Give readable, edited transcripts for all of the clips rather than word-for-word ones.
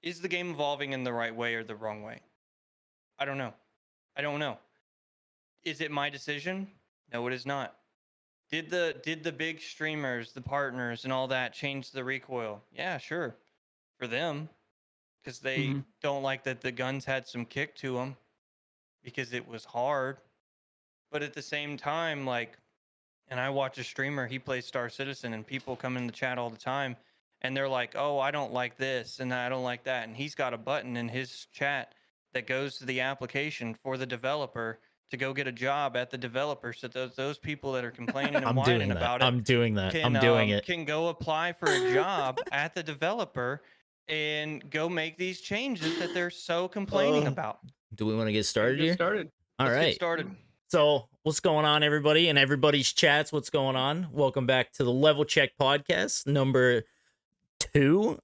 Is the game evolving in the right way or the wrong way? I don't know. I don't know. Is it my decision? No, it is not. Did the big streamers, the partners, and all that change the recoil? Yeah, sure, for them, because they Mhm. don't like that the guns had some kick to them because it was hard. But at the same time, like, and I watch a streamer, he plays Star Citizen, and people come in the chat all the time, and they're like, "Oh, I don't like this, and I don't like that," and he's got a button in his chat that goes to the application for the developer to go get a job at the developer, so those people that are complaining and I'm whining doing that. about it I'm doing that. I'm doing it. can go apply for a job at the developer and go make these changes that they're so complaining about. Do we want to get Let's started get here? started. All Let's get right. started. So, what's going on, everybody? And everybody's chats, what's going on? Welcome back to the Level Check podcast, number 2.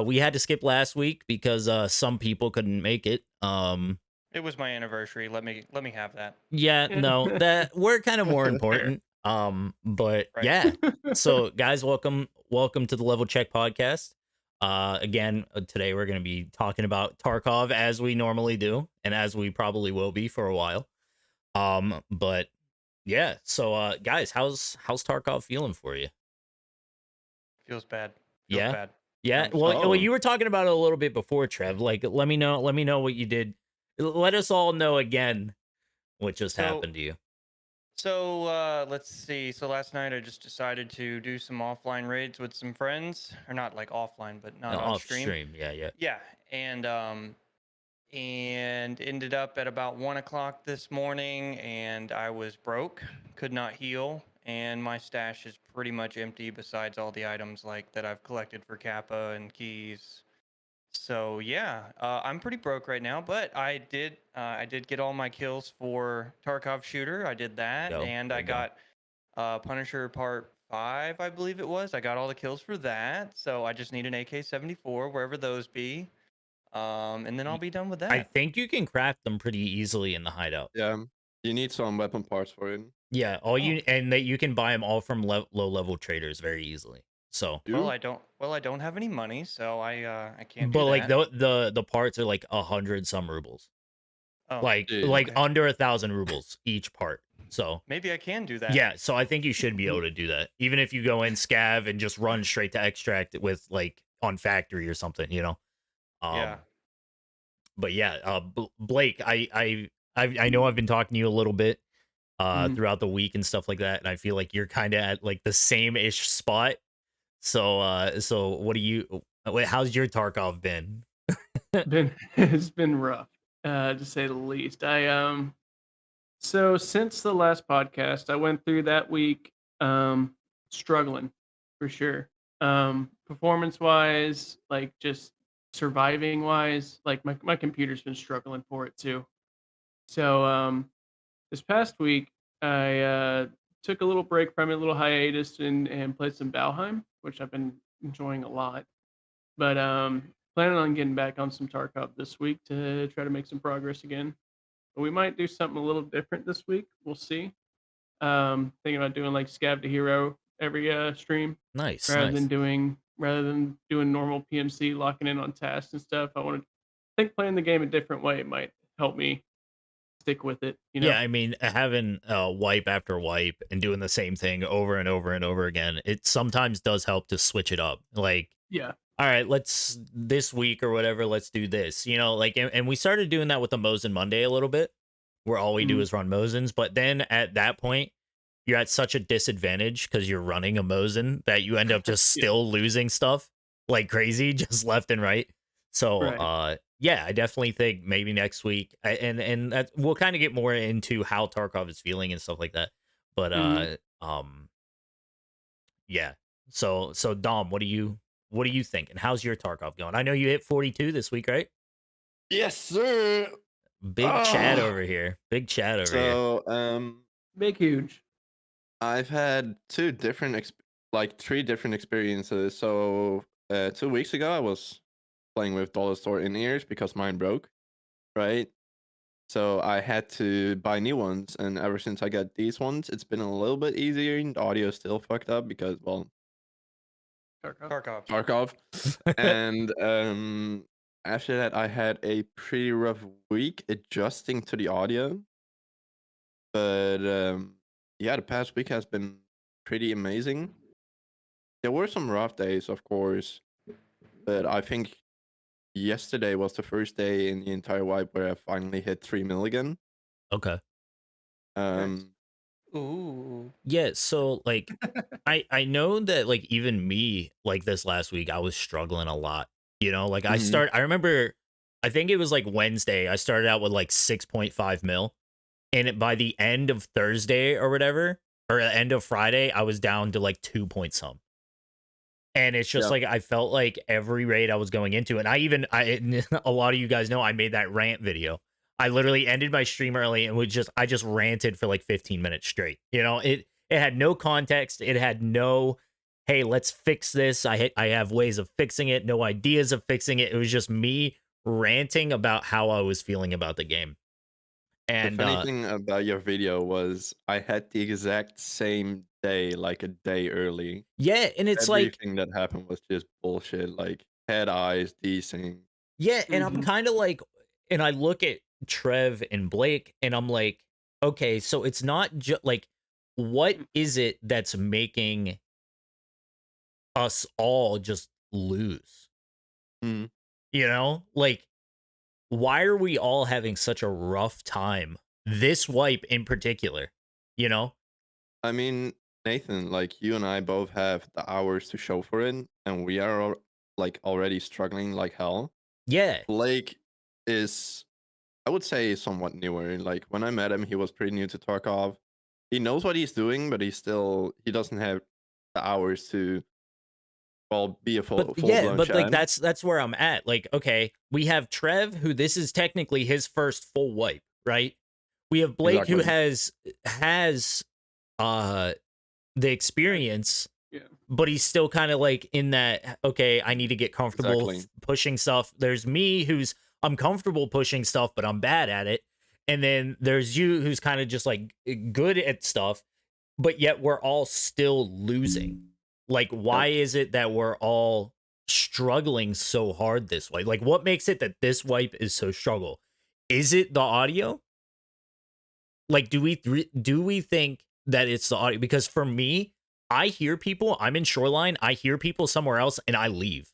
We had to skip last week because some people couldn't make it. It was my anniversary. Let me have that. Yeah, no, that we're kind of more important. But Right. yeah. So, guys, welcome to the Level Check podcast. Again, today we're going to be talking about Tarkov as we normally do, and as we probably will be for a while. But yeah, so guys, how's Tarkov feeling for you? Feels bad. Feels Yeah. bad. Yeah. I'm Well, sorry. you were talking about it a little bit before, Trev. Like, let me know what you did. Let us all know again what just happened to you. So let's see. So last night I just decided to do some offline raids with some friends, or not like offline, but not on Off stream. stream. Yeah. Yeah, and ended up at about 1 o'clock this morning, and I was broke, could not heal, and my stash is pretty much empty besides all the items like that I've collected for Kappa and keys. So yeah, I'm pretty broke right now, but I did get all my kills for Tarkov shooter. I did that, Go. and There I you go. got Punisher Part 5, I believe it was. I got all the kills for that, so I just need an AK-74 wherever those be, and then I'll be done with I that. think you can craft them pretty easily in the hideout. Yeah, you need some weapon parts for it. Yeah, that you can buy them all from low level traders very easily. So, Well, I don't have any money, so I can't do but like that. the parts are like 100 some rubles, Oh, like Jeez. okay. under 1,000 rubles each part. So Maybe I can do that. yeah, so I think you should be able to do that, even if you go in scav and just run straight to extract with like on factory or something, you know. Yeah. But yeah, Blake, I know I've been talking to you a little bit throughout the week and stuff like that, and I feel like you're kind of at like the same ish spot. So what do you? How's your Tarkov been? It's been rough, to say the least. So since the last podcast, I went through that week struggling for sure. Performance wise, like just surviving wise, like my computer's been struggling for it too. So this past week I took a little break from it, a little hiatus, and played some Valheim, which I've been enjoying a lot. But planning on getting back on some Tarkov this week to try to make some progress again. But we might do something a little different this week. We'll see. Thinking about doing like Scav to Hero every stream Nice, rather nice. than doing normal PMC, locking in on tasks and stuff. I think playing the game a different way might help me stick with it. You know? Yeah, I mean, having wipe after wipe and doing the same thing over and over and over again, it sometimes does help to switch it up. Like, Yeah. all right, let's this week or whatever, let's do this. You know, like, and we started doing that with the Mosin Monday a little bit, where all we do is run Mosins. But then at that point, you're at such a disadvantage because you're running a Mosin that you end up just still losing stuff like crazy, just left and right. So, Right. yeah, I definitely think maybe next week, and that we'll kind of get more into how Tarkov is feeling and stuff like that. But yeah. So Dom, what do you think? And how's your Tarkov going? I know you hit 42 this week, right? Yes, sir. Big chat over here. Big chat over here. So, Big huge. I've had three different experiences. So, 2 weeks ago, I was playing with Dollar Store in-ears because mine broke, right? So I had to buy new ones, and ever since I got these ones, it's been a little bit easier. The audio is still fucked up because, well, Tarkov. Tarkov. And after that, I had a pretty rough week adjusting to the audio. But yeah, the past week has been pretty amazing. There were some rough days, of course, but I think yesterday was the first day in the entire wipe where I finally hit 3 mil again. Okay. Um, Ooh. Yeah, so like I know that like even me like this last week I was struggling a lot. You know, like mhm, I remember I think it was like Wednesday. I started out with like 6.5 mil and by the end of Thursday or whatever or the end of Friday I was down to like 2 point some. And it's just yeah, like I felt like every raid I was going into, and I a lot of you guys know I made that rant video. I literally ended my stream early and I just ranted for like 15 minutes straight. You know, it had no context. It had no, hey, let's fix this. I have ways of fixing it, no ideas of fixing it. It was just me ranting about how I was feeling about the game. the And funny thing about your video was I had the exact same day, like a day early. yeah, and it's like Everything that happened was just bullshit, like head eyes, desync. yeah, and I'm Mhm. kind of like, and I look at Trev and Blake, and I'm like, okay, so it's not just like, what is it that's making us all just lose? Mm. You know, like, why are we all having such a rough time? This wipe in particular, you know? I mean, Nathan, like you and I both have the hours to show for it, and we are like already struggling like hell. Yeah, Blake is, I would say, somewhat newer. Like when I met him, he was pretty new to Tarkov. He knows what he's doing, but he doesn't have the hours to well be a but full yeah, blown but like champ. that's where I'm at. Like, okay, we have Trev, who this is technically his first full wipe, right? We have Blake who Exactly. has uh the I, experience, yeah. but he's still kind of like in that okay, I need to get comfortable Exactly. pushing stuff. There's me who's I'm comfortable pushing stuff, but I'm bad at it. And then there's you who's kind of just like good at stuff, but yet we're all still losing. Like, why Yep. is it that we're all struggling so hard this way? Like, what makes it that this wipe is so struggle? Is it the audio? Like, do we think that it's the audio? Because for me, I hear people. I'm in Shoreline. I hear people somewhere else, and I leave.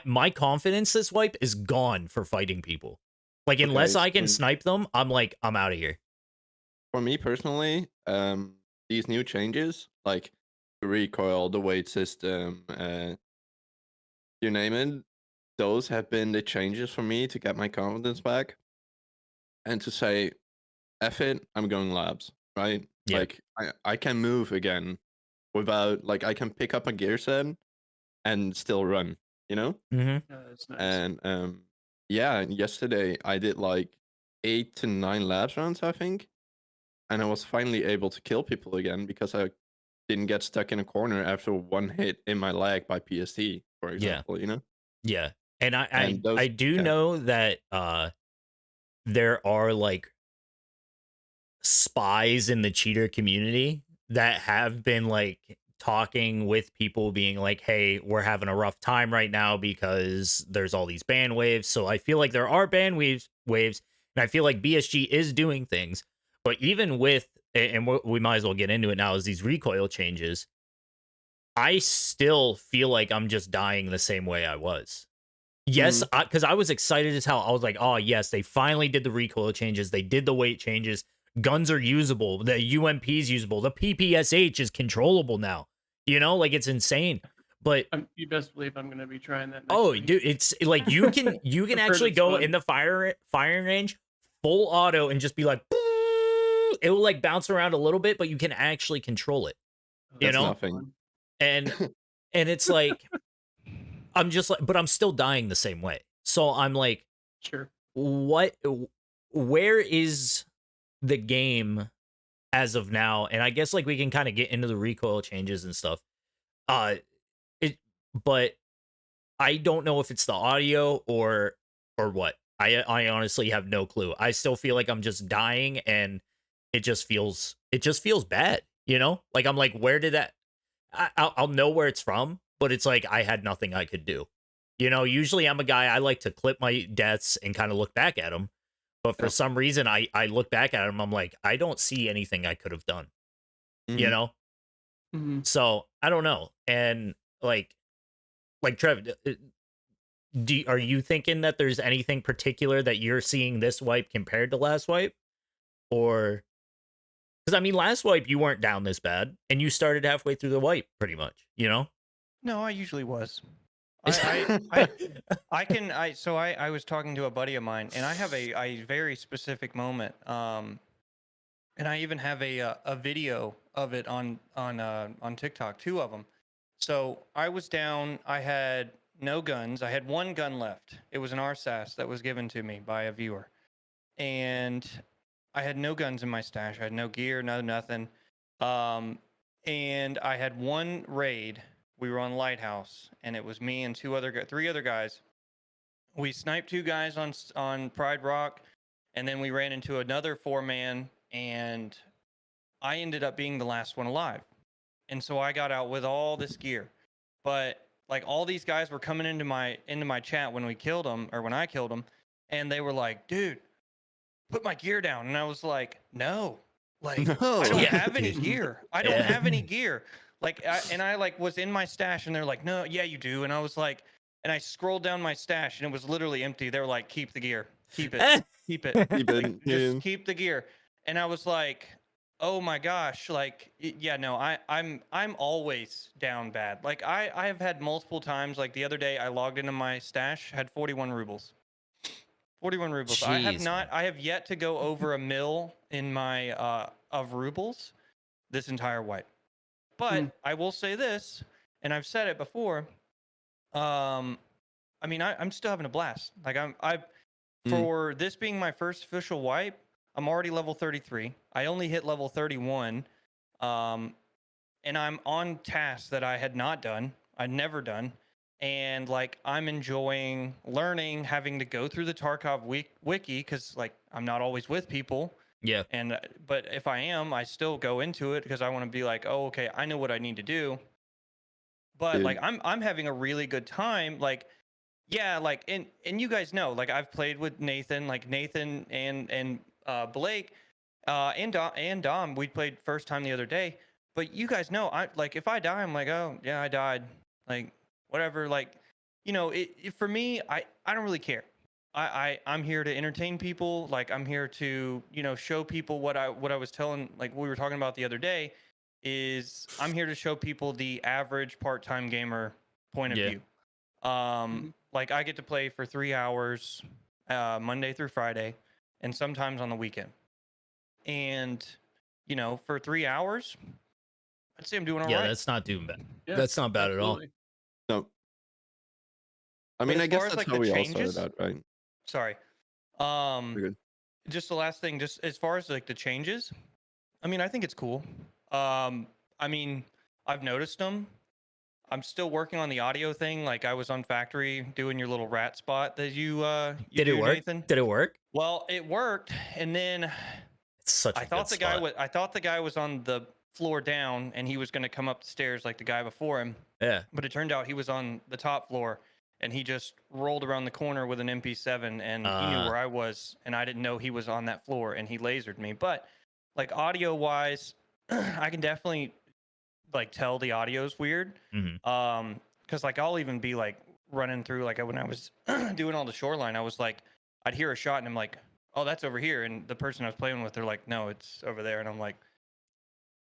My confidence this wipe is gone for fighting people. Like, unless Okay. I can So snipe them, I'm like, I'm out of here. for me personally, these new changes, like the recoil, the weight system, you name it, those have been the changes for me to get my confidence back and to say, F it, I'm going labs, right? Yeah. Like I can move again without like I can pick up a gear set and still run, you know? Mm-hmm. That's nice. And yeah, and yesterday I did like 8 to 9 labs rounds, I think. And I was finally able to kill people again because I didn't get stuck in a corner after one hit in my leg by PST, for Yeah. example, you know? Yeah. And And I those do yeah, know that there are like spies in the cheater community that have been like talking with people being like, hey, we're having a rough time right now because there's all these ban waves. So I feel like there are ban waves, and I feel like BSG is doing things. But even with and we might as well get into it now, is these recoil changes, I still feel like I'm just dying the same way I was. Yes, mhm, because I was excited as hell. I was like, oh, yes, they finally did the recoil changes. They did the weight changes. Guns are usable. The UMP is usable. The PPSH is controllable now. You know, like it's insane. But You best believe I'm going to be trying that next oh, week. dude, it's like you can I've heard actually it's go fun. in the firing range full auto and just be like, "Boo." It will like bounce around a little bit, but you can actually control it. Oh, You that that's know, sounds nothing. fun. and it's like I'm just like, but I'm still dying the same way. So I'm like, Sure. what where is the game as of now? And I guess like we can kind of get into the recoil changes and stuff. Uh it but I don't know if it's the audio or what. I honestly have no clue. I still feel like I'm just dying and it just feels bad, you know? Like I'm like where did that I'll know where it's from, but it's like I had nothing I could do. You know, usually I'm a guy, I like to clip my deaths and kind of look back at them. But for Yeah. some reason, I look back at them, I'm like, I don't see anything I could have done, you Mhm. know? Mhm. So I don't know. And like Trev, are you thinking that there's anything particular that you're seeing this wipe compared to last wipe? Or, because I mean, last wipe, you weren't down this bad and you started halfway through the wipe pretty much, you know? No, I usually was. I was talking to a buddy of mine, and I have a very specific moment. And I even have a video of it on TikTok, 2 of them. So I was down. I had no guns. I had 1 gun left. It was an RSAS that was given to me by a viewer, and I had no guns in my stash. I had no gear, no nothing. Um, and I had 1 raid. We were on Lighthouse, and it was me and 3 other guys. We sniped 2 guys on Pride Rock, and then we ran into another 4-man, and I ended up being the last one alive. And so I got out with all this gear. But like all these guys were coming into my chat when we killed them, or when I killed them, and they were like, "Dude, put my gear down." And I was like, "No. Like No. I don't Yeah, have any dude. gear. I don't Yeah. have any gear." Like I like was in my stash, and they're like, "No, yeah you do." And I was like, and I scrolled down my stash and it was literally empty. They were like, "Keep the gear. Keep it. Keep it. Keep Like, it. just keep the gear." And I was like, "Oh my gosh, like yeah, no, I'm always down bad. Like I have had multiple times, like the other day I logged into my stash, had 41 rubles. 41 rubles. Jeez, man. I have yet to go over a mil in my of rubles this entire wipe. But Mm. I will say this, and I've said it before. I mean, I'm still having a blast. Like for this being my first official wipe, I'm already level 33. I only hit level 31, and I'm on tasks that I had not done. I'd never done, and like I'm enjoying learning, having to go through the Tarkov wiki because like I'm not always with people. Yeah. And but if I am, I still go into it because I want to be like, oh, okay, I know what I need to do. But Dude. like I'm having a really good time. Like, yeah, like and you guys know, like I've played with Nathan, like Nathan and Blake, and Dom. We played first time the other day. But you guys know, I like if I die, I'm like, oh yeah, I died. Like whatever. Like, you know, for me, I don't really care. I'm here to entertain people. Like I'm here to, you know, show people what I was telling, like we were talking about the other day, is I'm here to show people the average part-time gamer point of Yeah. view. Like I get to play for 3 hours, Monday through Friday, and sometimes on the weekend. And, you know, for 3 hours, I'd say I'm doing all Yeah, right. that's not doing bad. Yeah, That's not bad at all. absolutely. No. I But mean, as I guess far as, that's like, how the we all changes- started out, right? Sorry. We're good. Just the last thing, just as far as like the changes, I mean, I think it's cool. I mean, I've noticed them. I'm still working on the audio thing. Like I was on Factory doing your little rat spot that you Did do, it work? Nathan. Did it work? Well, it worked, and then It's such a I good thought spot. I thought the guy was on the floor down, and he was going to come up the stairs like the guy before him. Yeah. But it turned out he was on the top floor, and he just rolled around the corner with an MP7, and he knew where I was, and I didn't know he was on that floor, and he lasered me. But like audio wise, I can definitely like tell the audio's weird. Mhm. Because like I'll even be like running through, like when I was doing all the shoreline, I was like, I'd hear a shot, and I'm like, oh, that's over here, and the person I was playing with, they're like, no, it's over there, and I'm like,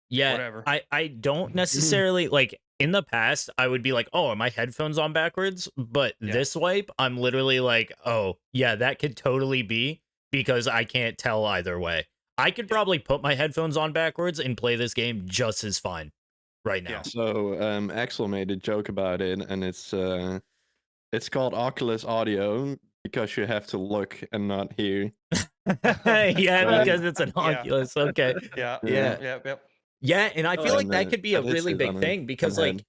Yeah. whatever. I don't necessarily like in the past I would be like, oh, are my headphones on backwards? But Yeah. this wipe, I'm literally like, oh, yeah, that could totally be because I can't tell either way. I could probably put my headphones on backwards and play this game just as fine right now. Yeah. So Axel made a joke about it, and it's called Oculus Audio because you have to look and not hear. Yeah, Right. because it's an Yeah. Oculus. Okay. Yeah. Yeah. Yep. Yeah, and I feel like And, that could be a and it really says big on a- thing on because head.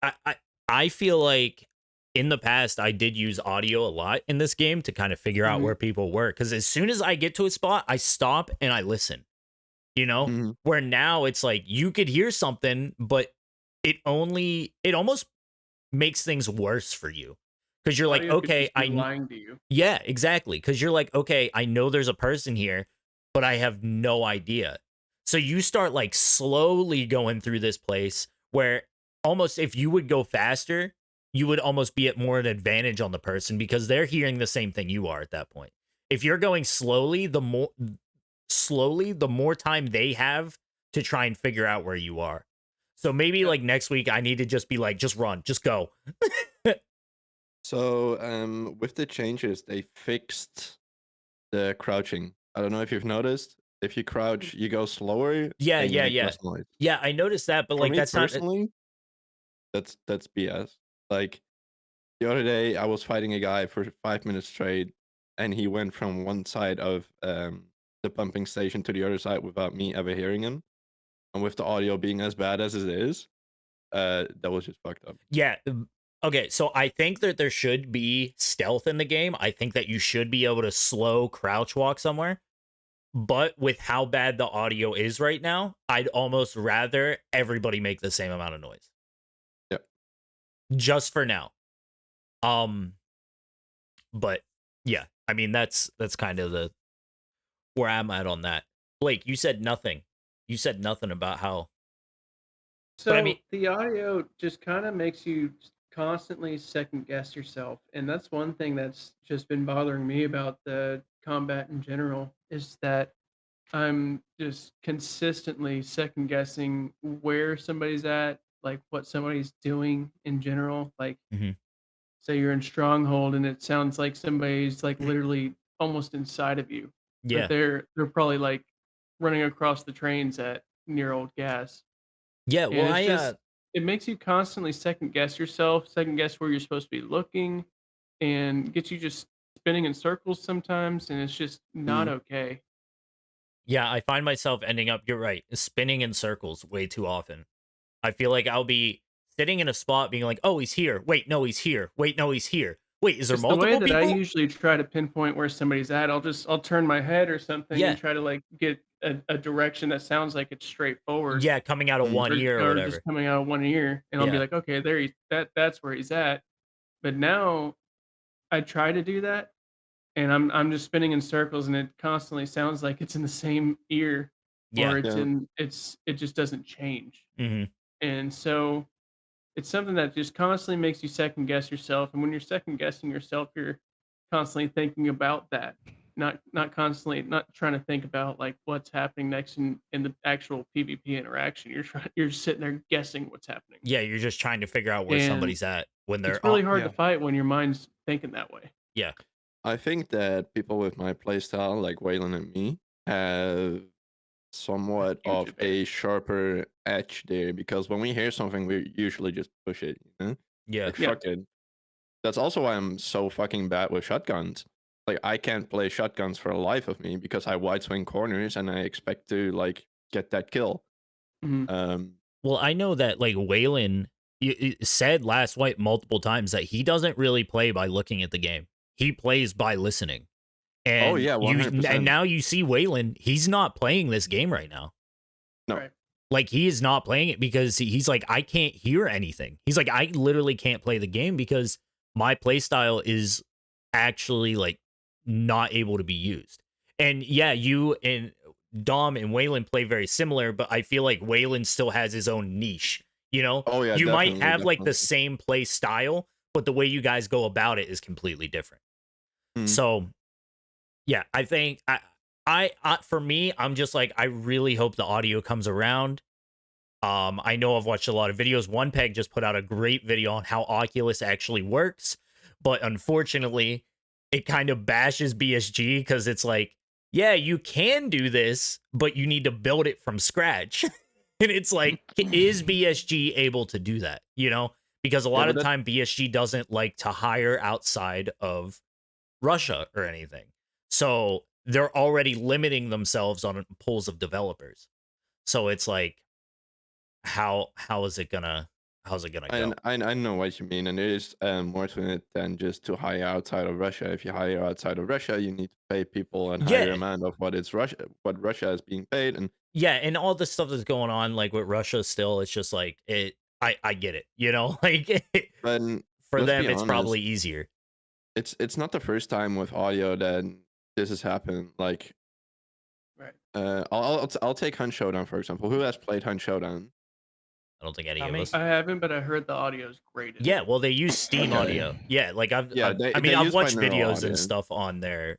like I feel like in the past I did use audio a lot in this game to kind of figure out Mhm. where people were because as soon as I get to a spot, I stop and I listen. You know? Mhm. Where now it's like you could hear something, but it almost makes things worse for you because you're like, Audio could okay, just be lying to you. yeah, exactly. Because you're like, okay, I know there's a person here, but I have no idea. So you start like slowly going through this place where almost if you would go faster, you would almost be at more an advantage on the person because they're hearing the same thing you are at that point. If you're going slowly, the more time they have to try and figure out where you are. So maybe like next week, I need to just be like, just run, just go. So with the changes, they fixed the crouching. I don't know if you've noticed. If you crouch, you go slower. Yeah, and you yeah, make yeah. less noise. Yeah, I noticed that, but For like me that's not. personally, that's BS. Like the other day, I was fighting a guy for 5 minutes straight, and he went from one side of the pumping station to the other side without me ever hearing him. And with the audio being as bad as it is, that was just fucked up. Yeah. Okay, so I think that there should be stealth in the game. I think that you should be able to slow crouch walk somewhere. But with how bad the audio is right now, I'd almost rather everybody make the same amount of noise. Yep. Just for now. But yeah, I mean that's kind of the where I'm at on that. Blake, you said nothing. You said nothing about how. So But I mean, the audio just kind of makes you constantly second guess yourself, and that's one thing that's just been bothering me about the combat in general is that I'm just consistently second guessing where somebody's at, like what somebody's doing in general. Like, Mhm. say you're in Stronghold and it sounds like somebody's like literally almost inside of you, but Yeah. they're probably like running across the trains at near old gas. Yeah, And well it's I just it makes you constantly second guess yourself, second guess where you're supposed to be looking, and gets you just spinning in circles sometimes, and it's just not Mm. okay. yeah, I find myself ending up, you're right, spinning in circles way too often. I feel like I'll be sitting in a spot being like, "Oh, he's here. Wait, no, he's here. Wait, no, he's here. Wait, is there It's the way multiple that I people?" usually try to pinpoint where somebody's at. I'll turn my head or something Yeah. and try to like get a direction that sounds like it's straightforward Yeah, coming out of Mm. one ear or or just whatever. coming out of one ear, and I'll be Yeah. like, okay, there that's where he's at. But now I try to do that, and I'm just spinning in circles, and it constantly sounds like it's in the same ear, Yeah. or it's Yeah. in it just doesn't change. Mhm. And so it's something that just constantly makes you second guess yourself. And when you're second guessing yourself, you're constantly thinking about that, not trying to think about like what's happening next in the actual PvP interaction. You're sitting there guessing what's happening, Yeah, you're just trying to figure out where and somebody's at when it's they're really all. hard to Yeah. fight when your mind's thinking that way. Yeah. I think that people with my playstyle, like Waylon and me, have somewhat Huge of advantage. a sharper edge there because when we hear something, we usually just push it. Yeah. Like Yeah. fuck it. That's also why I'm so fucking bad with shotguns. Like I can't play shotguns for the life of me because I wide swing corners and I expect to like get that kill. Mhm. Well, I know that like Waylon said last night multiple times that he doesn't really play by looking at the game. He plays by listening. Oh And yeah, you 100%. and now you see Waylon, he's not playing this game right now. No. Right. Like he is not playing it because he's like, I can't hear anything. He's like, I literally can't play the game because my play style is actually like not able to be used. And yeah, you and Dom and Waylon play very similar, but I feel like Waylon still has his own niche. You know, Oh yeah, you might definitely, have like the definitely. same play style, but the way you guys go about it is completely different. Mhm. So yeah, I think I for me, I'm just like, I really hope the audio comes around. I know I've watched a lot of videos. One Peg just put out a great video on how Oculus actually works, but unfortunately, it kind of bashes BSG because it's like, yeah, you can do this, but you need to build it from scratch. And it's like, is BSG able to do that? You know, because a lot but of that- time BSG doesn't like to hire outside of Russia or anything. So they're already limiting themselves on pools of developers. So it's like, how is it gonna go? I know what you mean, and there is more to it than just to hire outside of Russia. If you hire outside of Russia, you need to pay people a higher Yeah. amount of what Russia is being paid, and Yeah, and all the stuff that's going on, like with Russia, still, it's just like I get it, you know, like but for let's them, be it's honest, probably easier. it's not the first time with audio that this has happened. Like, Right. I'll take Hunt Showdown for example. Who has played Hunt Showdown? I don't think any Not of me. us. I haven't, but I heard the audio is great. Yeah, well, they use Steam Okay. audio. Yeah, like Yeah, I mean, they I've use watched binaural videos audio. and stuff on their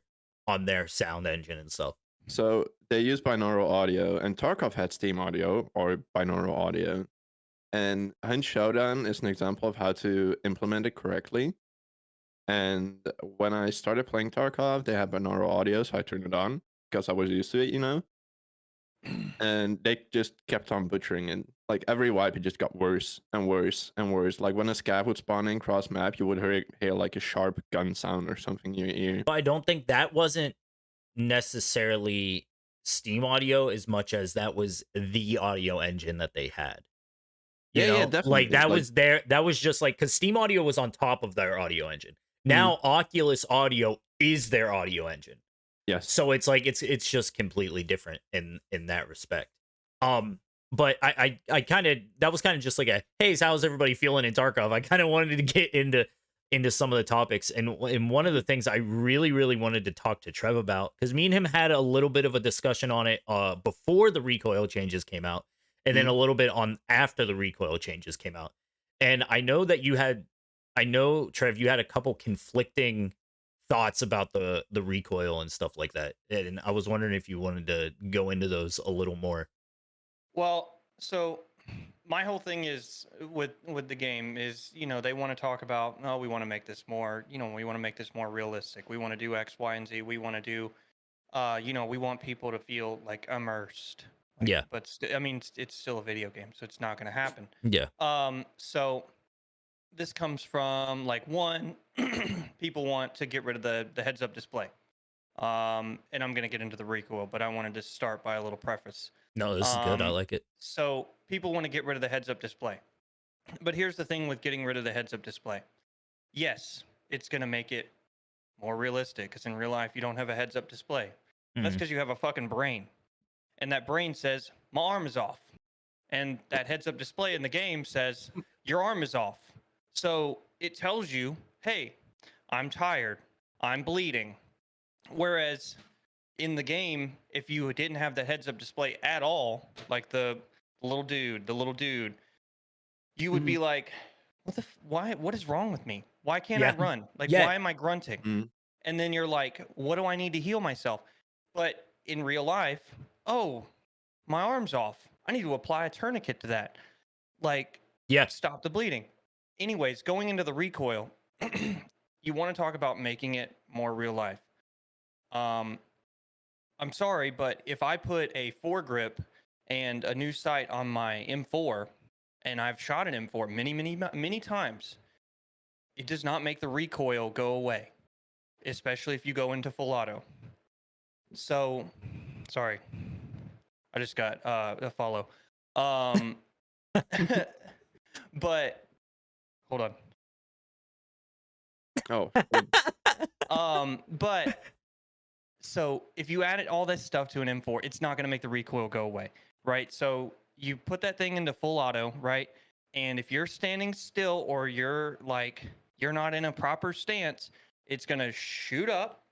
sound engine and stuff. So they use binaural audio, and Tarkov had Steam audio or binaural audio. And Hunt Showdown is an example of how to implement it correctly. And when I started playing Tarkov, they had binaural audio, so I turned it on because I was used to it, you know. And they just kept on butchering it. Like every wipe, it just got worse and worse and worse. Like when a scav would spawn in cross map, you would hear like a sharp gun sound or something in your ear. But I don't think that wasn't necessarily Steam audio as much as that was the audio engine that they had. You Yeah, know, definitely. like that was that was just like, because Steam audio was on top of their audio engine. Now Oculus audio is their audio engine. Yes. So it's like it's just completely different in that respect. But I kind of, that was kind of just like a, hey, how's everybody feeling in Tarkov? I kind of wanted to get into some of the topics, and one of the things I really wanted to talk to Trev about, because me and him had a little bit of a discussion on it before the recoil changes came out, and then a little bit on after the recoil changes came out. And I know Trev, you had a couple conflicting thoughts about the recoil and stuff like that, and I was wondering if you wanted to go into those a little more. Well, so my whole thing is with the game is, you know, they want to talk about, oh, we want to make this more, you know, we want to make this more realistic. We want to do X, Y, and Z. We want to do, you know, we want people to feel like immersed. Like, Yeah. But I mean, it's still a video game, so it's not going to happen. Yeah. So this comes from like one, people want to get rid of the heads up display. And I'm going to get into the recoil, but I wanted to start by a little preface. No, this is good. I like it. So people want to get rid of the heads up display. But here's the thing with getting rid of the heads up display. Yes, it's going to make it more realistic, because in real life, you don't have a heads up display. That's because you have a fucking brain. And that brain says, my arm is off. And that heads up display in the game says, your arm is off. So it tells you, hey, I'm tired. I'm bleeding. Whereas in the game, if you didn't have the heads up display at all, like the little dude, you would be like, what is wrong with me? Why can't I run? Like, why am I grunting? And then you're like, what do I need to heal myself? But in real life, oh, my arm's off. I need to apply a tourniquet to that. Like, stop the bleeding. Anyways, going into the recoil, you want to talk about making it more real life. I'm sorry, but if I put a foregrip and a new sight on my M4, and I've shot an M4 many times, it does not make the recoil go away, especially if you go into full auto. So, sorry, I just got a follow. But hold on. Oh. But so if you added all this stuff to an M4, it's not going to make the recoil go away, right? So you put that thing into full auto, right? And if you're standing still, or you're not in a proper stance, it's going to shoot up.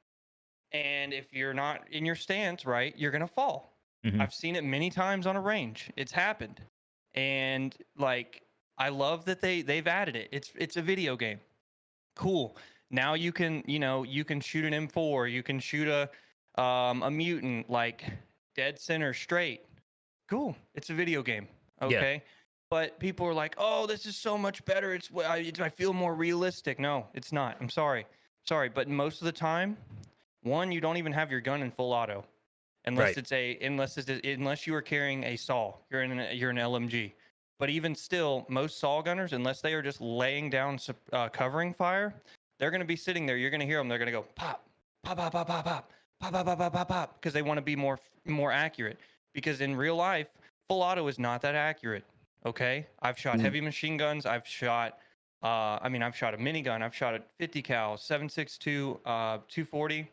And if you're not in your stance, right, you're going to fall. I've seen it many times on a range. It's happened. And like, I love that they've added it. It's a video game. Cool. Now you can shoot an M4, you can shoot a mutant like dead center straight. Cool. It's a video game. Okay. Yeah. But people are like, "Oh, this is so much better. I feel more realistic." No, it's not. I'm sorry. But most of the time, one, you don't even have your gun in full auto. Unless unless you are carrying a saw. You're an LMG. But even still, most saw gunners, unless they are just laying down covering fire, they're going to be sitting there. You're going to hear them. They're going to go pop, pop, pop, pop, pop, pop, pop, pop, pop, pop, pop, pop, because they want to be more accurate. Because in real life, full auto is not that accurate. Okay, I've shot heavy machine guns. I've shot a minigun. I've shot a 50 cal, 7.62, 240.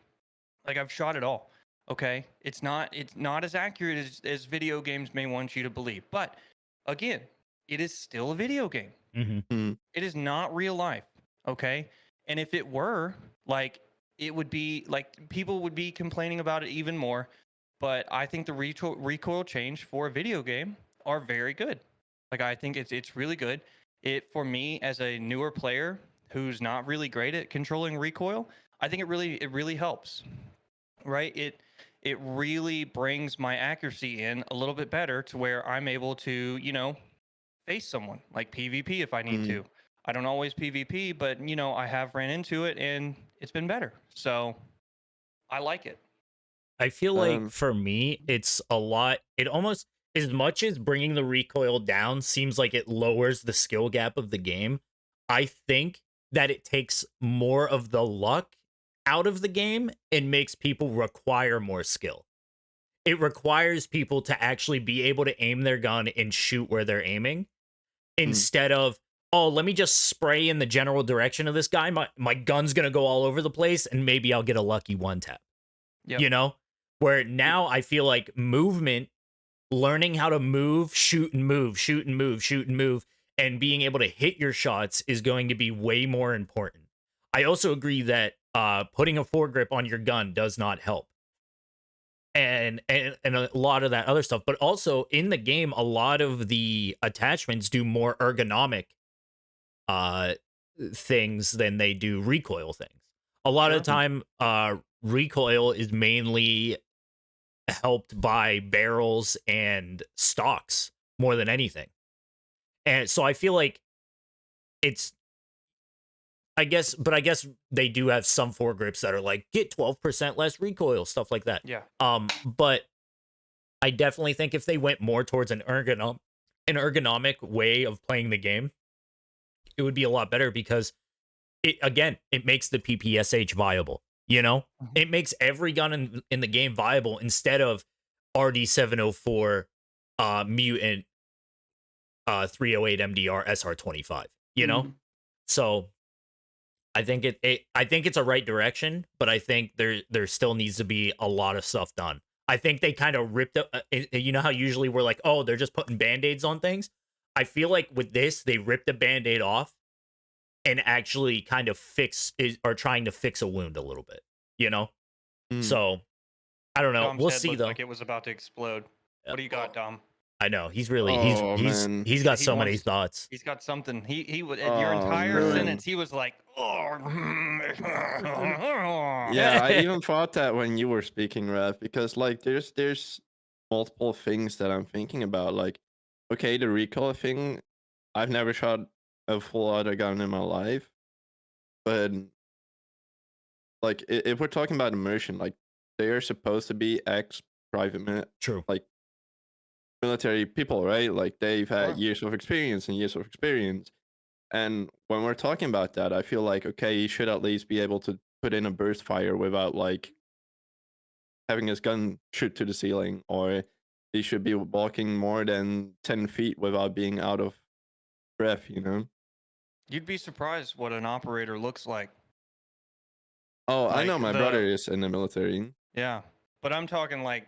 Like, I've shot it all. Okay, it's not as accurate as video games may want you to believe. But again, it is still a video game. It is not real life. Okay. And if it were, like, it would be like people would be complaining about it even more. But I think the recoil change for a video game are very good. Like, I think it's really good. It, for me as a newer player who's not really great at controlling recoil, I think it really helps. Right? It really brings my accuracy in a little bit better to where I'm able to, face someone like PvP if I need Mm. to. I don't always PvP, but I have ran into it and it's been better. So I like it. I feel like Um, for me, it's a lot. It almost, as much as bringing the recoil down seems like it lowers the skill gap of the game, I think that it takes more of the luck out of the game and makes people require more skill. It requires people to actually be able to aim their gun and shoot where they're aiming instead of, oh, let me just spray in the general direction of this guy. My gun's going to go all over the place and maybe I'll get a lucky one tap. Yep. You know, where now I feel like movement, learning how to move, shoot and move, shoot and move, shoot and move, and being able to hit your shots is going to be way more important. I also agree that putting a foregrip on your gun does not help. And a lot of that other stuff, but also in the game, a lot of the attachments do more ergonomic uh things than they do recoil things. A lot of the time, recoil is mainly helped by barrels and stocks more than anything. And so I feel like it's, I guess they do have some foregrips that are like get 12% less recoil, stuff like that. Yeah. But I definitely think if they went more towards an ergonomic way of playing the game, it would be a lot better because it makes the PPSH viable. It makes every gun in the game viable instead of RD704 mutant 308 MDR SR25. So I think I think it's a right direction, but I think there still needs to be a lot of stuff done. I think they kind of ripped up. You know how usually we're like, oh, they're just putting band-aids on things. I feel like with this, they ripped the band-aid off and actually kind of are trying to fix a wound a little bit. So I don't know. Dom's We'll head see looked though. like it was about to explode. What do you got, Dom? I know he's really Oh, man. he's got He so many wants- thoughts. He's got something. He would at your Oh, entire man. sentence. He was like, "Oh." Yeah, I even thought that when you were speaking, Rev, because like there's multiple things that I'm thinking about. Like, okay, the recoil thing, I've never shot a full auto gun in my life, but like if we're talking about immersion, like they are supposed to be True. like military people, right? Like they've had Sure. years of experience and years of experience. And when we're talking about that, I feel like, okay, he should at least be able to put in a burst fire without like having his gun shoot to the ceiling, or he should be walking more than 10 feet without being out of breath, You'd be surprised what an operator looks like. Oh, I know Like my brother is in the military. Yeah, but I'm talking like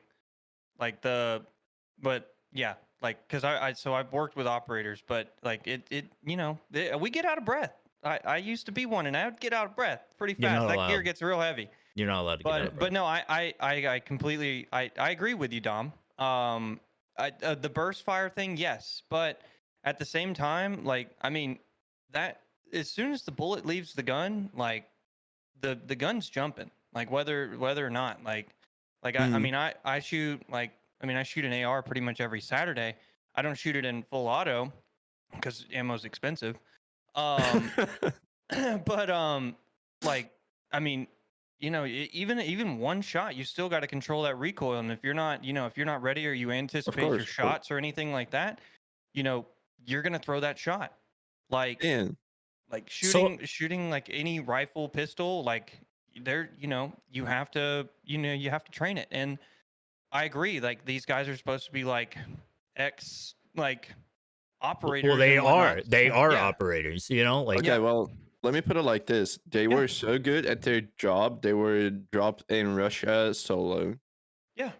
but yeah, like because so I've worked with operators, but like we get out of breath. I used to be one, and I would get out of breath pretty You're fast. not That gear allowed. gets real heavy. You're not allowed to get out of But breath. no, I completely I agree with you, Dom. The burst fire thing, yes, but at the same time, like I mean, that as soon as the bullet leaves the gun, like the gun's jumping, like whether or not, I mean, I shoot I shoot an AR pretty much every Saturday. I don't shoot it in full auto because ammo's expensive. But like I mean, even one shot, you still got to control that recoil, and if you're not ready or you anticipate your course. shots or anything like that, you're gonna throw that shot. Like Man, like So- shooting like any rifle, pistol, like there, you have to train it. And I agree, like these guys are supposed to be like ex operators. Well, they and are. whatnot. They are Yeah. operators. Like okay, well, let me put it like this. They Yeah. were so good at their job, they were dropped in Russia solo. Yeah,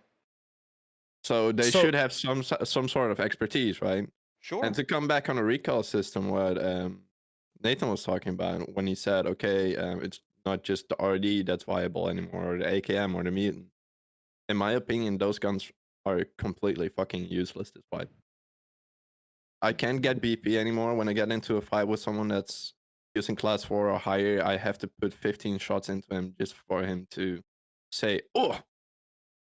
So they So- should have some sort of expertise, right? sure. And to come back on a recall system, what Nathan was talking about when he said, okay, it's not just the RD that's viable anymore, or the AKM or the mutant. In my opinion, those guns are completely fucking useless this fight. I can't get BP anymore. When I get into a fight with someone that's using class 4 or higher, I have to put 15 shots into him just for him to say, oh,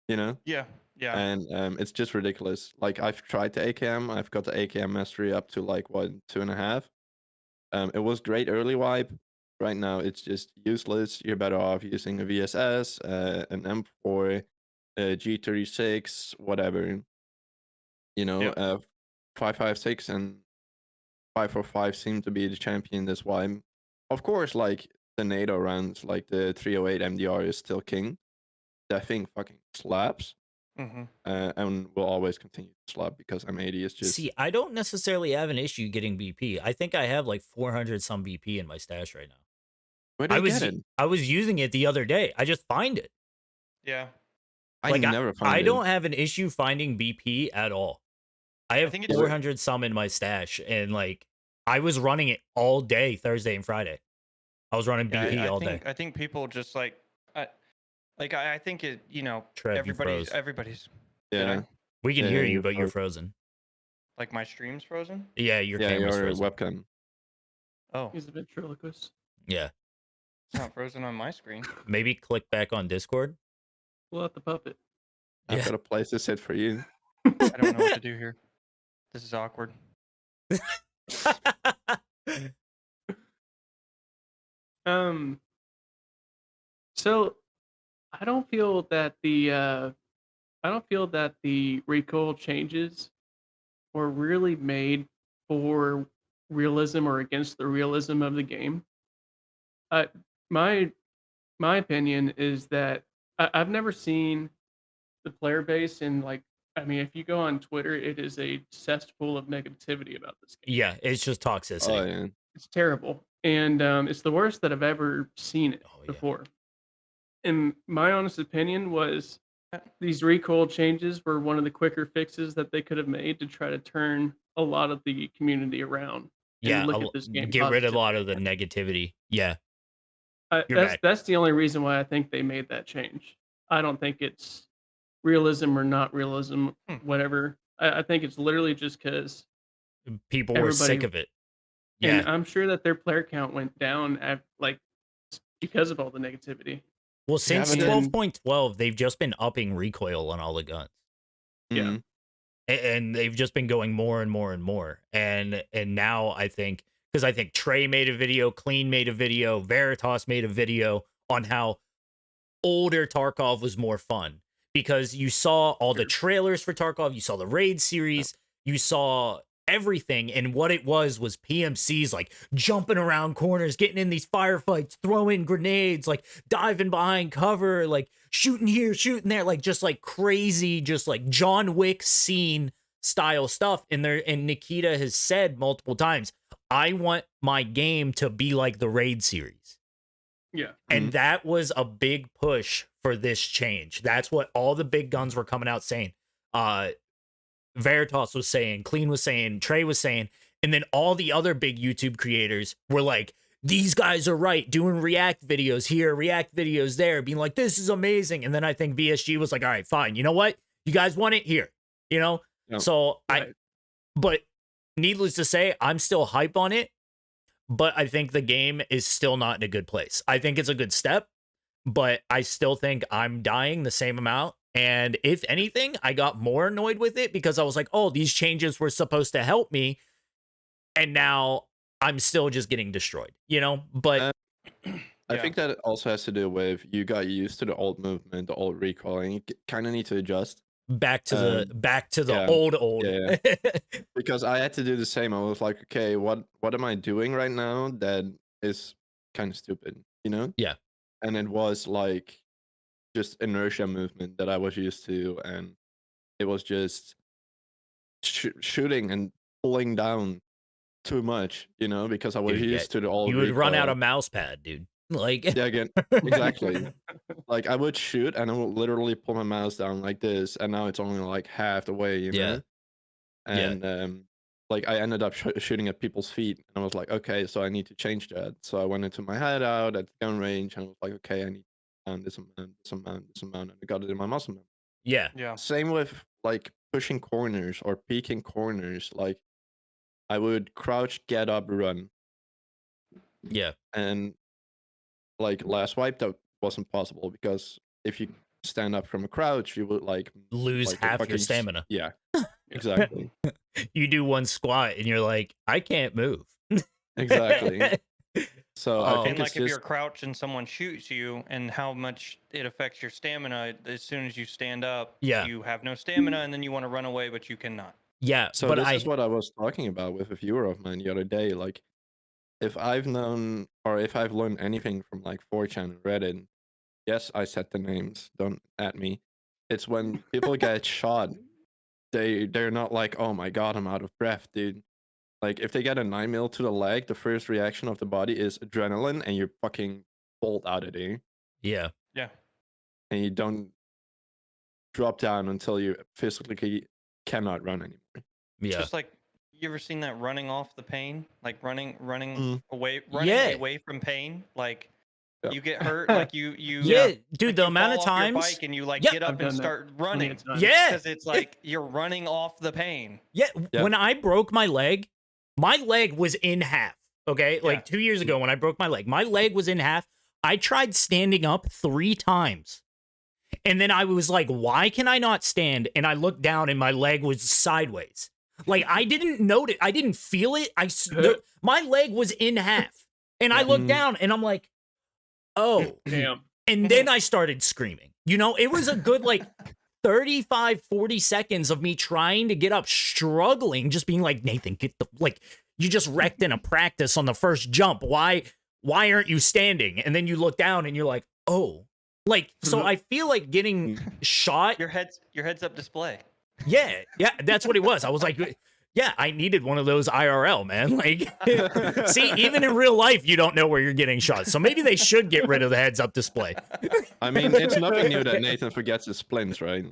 you know? Yeah. Yeah. And it's just ridiculous. Like, I've tried the AKM. I've got the AKM mastery up to like, what, 2.5? It was great early wipe. Right now, it's just useless. You're better off using a VSS, an M4, a G36, whatever. You know, Yep. 5.56 and 5.45 seem to be the champion this wipe. Of course, like the NATO rounds, like the 308 MDR is still king. That thing fucking slaps. Mm-hmm. And will always continue to slap because M80 is just. See, I don't necessarily have an issue getting BP. I think I have like 400 some BP in my stash right now. Where do you get it? I was using it the other day. I just find it. Yeah. Like, never find I it. don't have an issue finding BP at all. I have think it's 400 some in my stash, and like I was running it all day Thursday and Friday. I was running Yeah, BP all day. I think people just like, I think it. You know, Trev, you froze. everybody's. Yeah. We can Yeah, hear yeah, you, you're but you're frozen. frozen. Like my stream's frozen. Yeah, your Yeah, camera's your frozen. webcam. Oh, He's a ventriloquist. Yeah. it's not frozen on my screen. Maybe click back on Discord. Pull out the puppet. I've Yeah. got a place to sit for you. I don't know what to do here. This is awkward. So I don't feel that the recoil changes were really made for realism or against the realism of the game. Uh, my my opinion is that I've never seen the player base in like. I mean, if you go on Twitter, it is a cesspool of negativity about this game. Yeah, it's just toxicity. Oh yeah. It's terrible, and it's the worst that I've ever seen it Oh, yeah. before. And my honest opinion was these recoil changes were one of the quicker fixes that they could have made to try to turn a lot of the community around. Yeah, and look at this game get rid of a positively. lot of the negativity. Yeah. You're That's back. that's the only reason why I think they made that change. I don't think it's realism or not realism, whatever. I think it's literally just because People were sick of it. and Yeah. I'm sure that their player count went down because of all the negativity. Well, since but then- 12.12, they've just been upping recoil on all the guns. Yeah. Mhm. And they've just been going more and more and more. And now I think, because I think Trey made a video, Clean made a video, Veritas made a video on how older Tarkov was more fun. Because you saw all the trailers for Tarkov, you saw the raid series, you saw everything, and what it was PMCs like jumping around corners, getting in these firefights, throwing grenades, like diving behind cover, like shooting here, shooting there, like just like crazy, just like John Wick scene style stuff. And Nikita has said multiple times, I want my game to be like the raid series. Yeah. And that was a big push for this change. That's what all the big guns were coming out saying. Veritas was saying, Clean was saying, Trey was saying, and then all the other big YouTube creators were like, these guys are right, doing react videos here, react videos there, being like, this is amazing. And then I think BSG was like, all right, fine. You know what? You guys want it here, you know? Yep. So Right. but needless to say, I'm still hype on it, but I think the game is still not in a good place. I think it's a good step, but I still think I'm dying the same amount. And if anything, I got more annoyed with it because I was like, oh, these changes were supposed to help me. And now I'm still just getting destroyed, you know? But I think that also has to do with you got used to the old movement, the old recoil, and you kind of need to adjust. back to the yeah, old. yeah. Because I had to do the same. I was like, okay, what am I doing right now that is kind of stupid, you know? Yeah. And it was like just inertia movement that I was used to, and it was just shooting and pulling down too much, you know, because I was Dude, used to the old. You would run out recoil. of mouse pad, dude. Like Yeah, again, exactly. Like I would shoot and I would literally pull my mouse down like this, and now it's only like half the way, you know. Yeah. And like I ended up shooting at people's feet, and I was like, okay, so I need to change that. So I went into my hideout at the gun range, and I was like, okay, I need this amount, this amount, this amount, and I got it in my muscle memory. Yeah. Yeah. Same with like pushing corners or peeking corners. Like I would crouch, get up, run, Yeah. and like last wipe that wasn't possible because if you stand up from a crouch, you would like Lose like a half your fucking stamina. Yeah, exactly, You do one squat and you're like, I can't move. exactly. So I Oh. think And it's like if you're just crouched and someone shoots you, and how much it affects your stamina. As soon as you stand up, Yeah. you have no stamina, and then you want to run away, but you cannot. Yeah. so But this is what I was talking about with a viewer of mine the other day. Like if I've known or if I've learned anything from like 4chan and Reddit, yes, I said the names, don't at me. It's when people get shot, they're not like, oh my god, I'm out of breath, dude. Like if they get a 9mm to the leg, the first reaction of the body is adrenaline, and you're fucking bolt out of there, yeah. Yeah. and you don't drop down until you physically cannot run anymore. Yeah. Just like, you ever seen that running off the pain? Like running Mm. away Yeah. away from pain? Like Yeah. you get hurt, like you Yeah, dude, like the you amount of fall off your times. bike and you like Yeah, get I've up and done that start plenty running. of times. Yeah. Because it's like you're running off the pain. Yeah. Yeah. When I broke my leg was in half. Okay. Yeah. Like 2 years ago when I broke my leg was in half. I tried standing up 3 times. And then I was like, why can I not stand? And I looked down and my leg was sideways. Like I didn't notice. I didn't feel it. My leg was in half. And I looked down and I'm like, oh. Damn. And then I started screaming. You know, it was a good like 35, 40 seconds of me trying to get up, struggling, just being like, Nathan, get the, like, you just wrecked in a practice on the first jump. Why aren't you standing? And then you look down and you're like, oh. Like, so I feel like getting shot. Your heads up display. Yeah, that's what it was. I was like, yeah, I needed one of those IRL, man. Like, see, even in real life, you don't know where you're getting shot. So maybe they should get rid of the heads up display. I mean, it's nothing new that Nathan forgets his splints, right?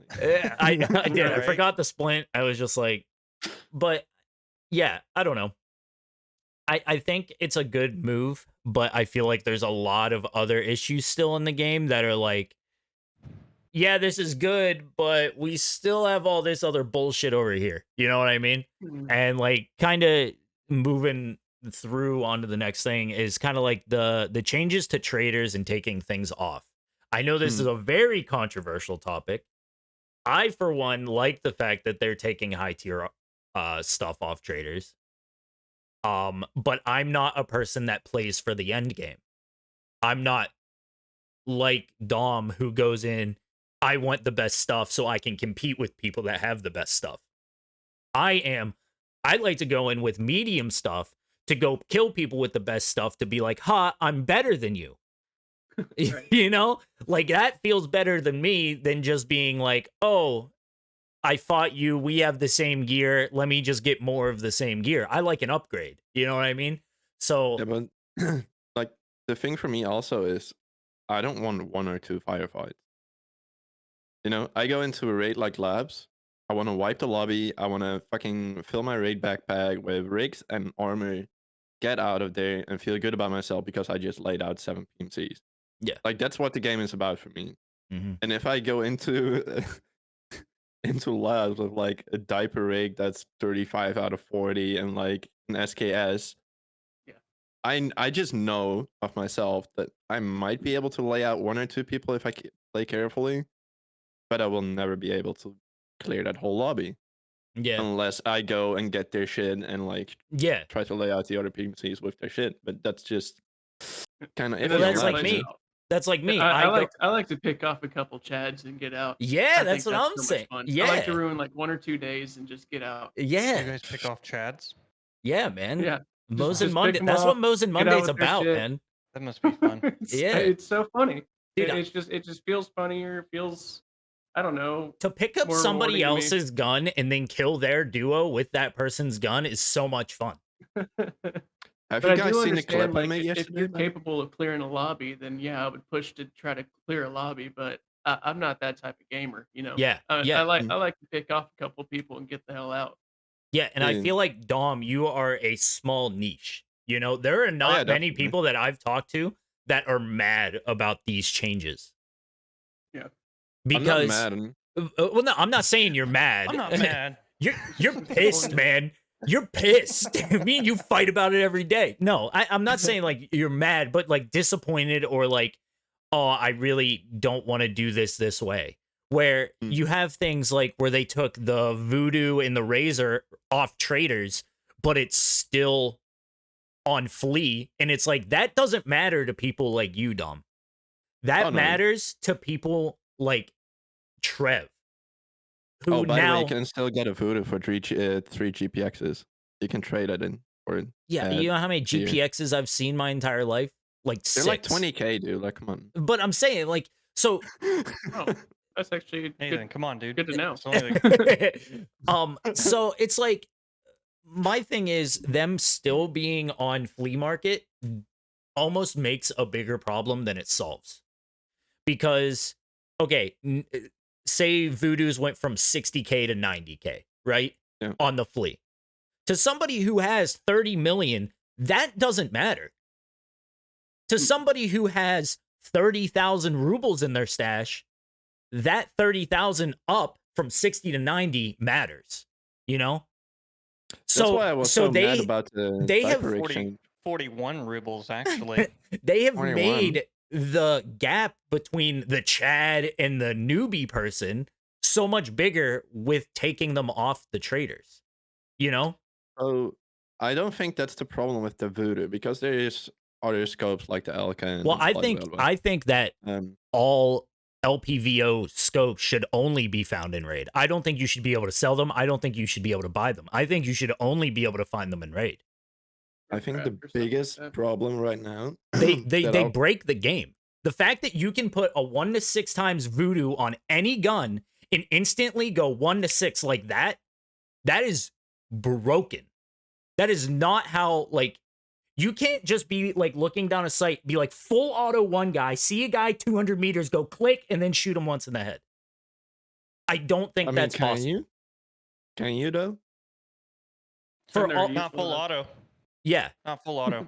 I did. I Right. forgot the splint. I was just like, but yeah, I don't know. I think it's a good move, but I feel like there's a lot of other issues still in the game that are like, yeah, this is good, but we still have all this other bullshit over here. You know what I mean? And like kind of moving through onto the next thing is kind of like the changes to traders and taking things off. I know this is a very controversial topic. I, for one, like the fact that they're taking high tier stuff off traders. But I'm not a person that plays for the end game. I'm not like Dom who goes in, I want the best stuff so I can compete with people that have the best stuff. I like to go in with medium stuff to go kill people with the best stuff to be like, ha, I'm better than you. Right. You know, like that feels better than me than just being like, oh, I fought you. We have the same gear. Let me just get more of the same gear. I like an upgrade. You know what I mean? So Yeah, but like the thing for me also is I don't want 1 or 2 firefights. You know, I go into a raid like labs. I want to wipe the lobby. I want to fucking fill my raid backpack with rigs and armor, get out of there and feel good about myself because I just laid out 7 PMCs. Yeah. Like that's what the game is about for me. Mhm. And if I go into into labs with like a diaper rig that's 35 out of 40 and like an SKS, Yeah. I just know of myself that I might be able to lay out 1 or 2 people if I play carefully, but I will never be able to clear that whole lobby yeah, unless I go and get their shit and like yeah. try to lay out the other PMCs with their shit. But that's just kind of And iffy. then that's on like that, me. you know? That's like me. I like to pick off a couple chads and get out. Yeah, I that's think what I'm so much saying. fun. Yeah, I like to ruin like 1 or 2 days and just get out. You yeah, guys pick off Chads. yeah, man. Yeah. Mo's and just Monday. pick 'em That's what off, Mo's and get out Monday's with their about, shit. man. That must be fun. Yeah. It's so funny. Dude, It just feels funnier. It feels, I don't know. To pick up more somebody rewarding to me. else's gun and then kill their duo with that person's gun is so much fun. Have But you I guys do seen the clip understand, I like, made if yesterday? you're by the way? capable of clearing a lobby, then yeah, I would push to try to clear a lobby. But I'm not that type of gamer, you know. Yeah, I yeah. like to pick off a couple people and get the hell out. Yeah, and I Mm. feel like Dom, you are a small niche. You know, there are not many definitely. people that I've talked to that are mad about these changes. Yeah. I'm not Because mad. And well, no, I'm not saying you're mad. I'm not mad. You're pissed, man. You're pissed. Me and you fight about it every day. No, I'm not saying like you're mad, but like disappointed or like, oh, I really don't want to do this way. Where Mm. you have things like where they took the Voodoo and the Razor off traders, but it's still on Flea, and it's like that doesn't matter to people like you, Dom. That Oh, no. matters to people like Trev, who Oh, by the way, now you can still get a Voodoo for three GPXs. You can trade it in for it. yeah, you know how many here. GPXs I've seen my entire life? Like They're 6. like 20K, dude. Like, come on. But I'm saying like so Oh, that's actually Nathan, good. come on, dude. Good to know. It's only like, so it's like my thing is them still being on flea market almost makes a bigger problem than it solves. Because okay, say Voodoo's went from 60K to 90K, right? Yeah. On the flea. To somebody who has 30 million, that doesn't matter. To somebody who has 30,000 rubles in their stash, that 30,000 up from 60 to 90 matters, you know? That's why I was so mad about the they have diaper 40 exchange. 41 rubles, actually. they have 21. made the gap between the Chad and the newbie person so much bigger with taking them off the traders, you know? So I don't think that's the problem with the Voodoo, because there is other scopes like the Elka. And Well, I blah, think blah, blah. I think that Um, all LPVO scopes should only be found in raid. I don't think you should be able to sell them. I don't think you should be able to buy them. I think you should only be able to find them in raid. I think the Craft or something like biggest that. problem right now They break the game. The fact that you can put a 1 to 6 times Voodoo on any gun and instantly go 1 to 6 like that is broken. That is not how, like, you can't just be like looking down a sight, be like full auto one guy, see a guy 200 meters, go click, and then shoot him once in the head. I don't think that's can possible. you? Can you though? For They're all, useful Not full enough. auto. Yeah, Not full auto.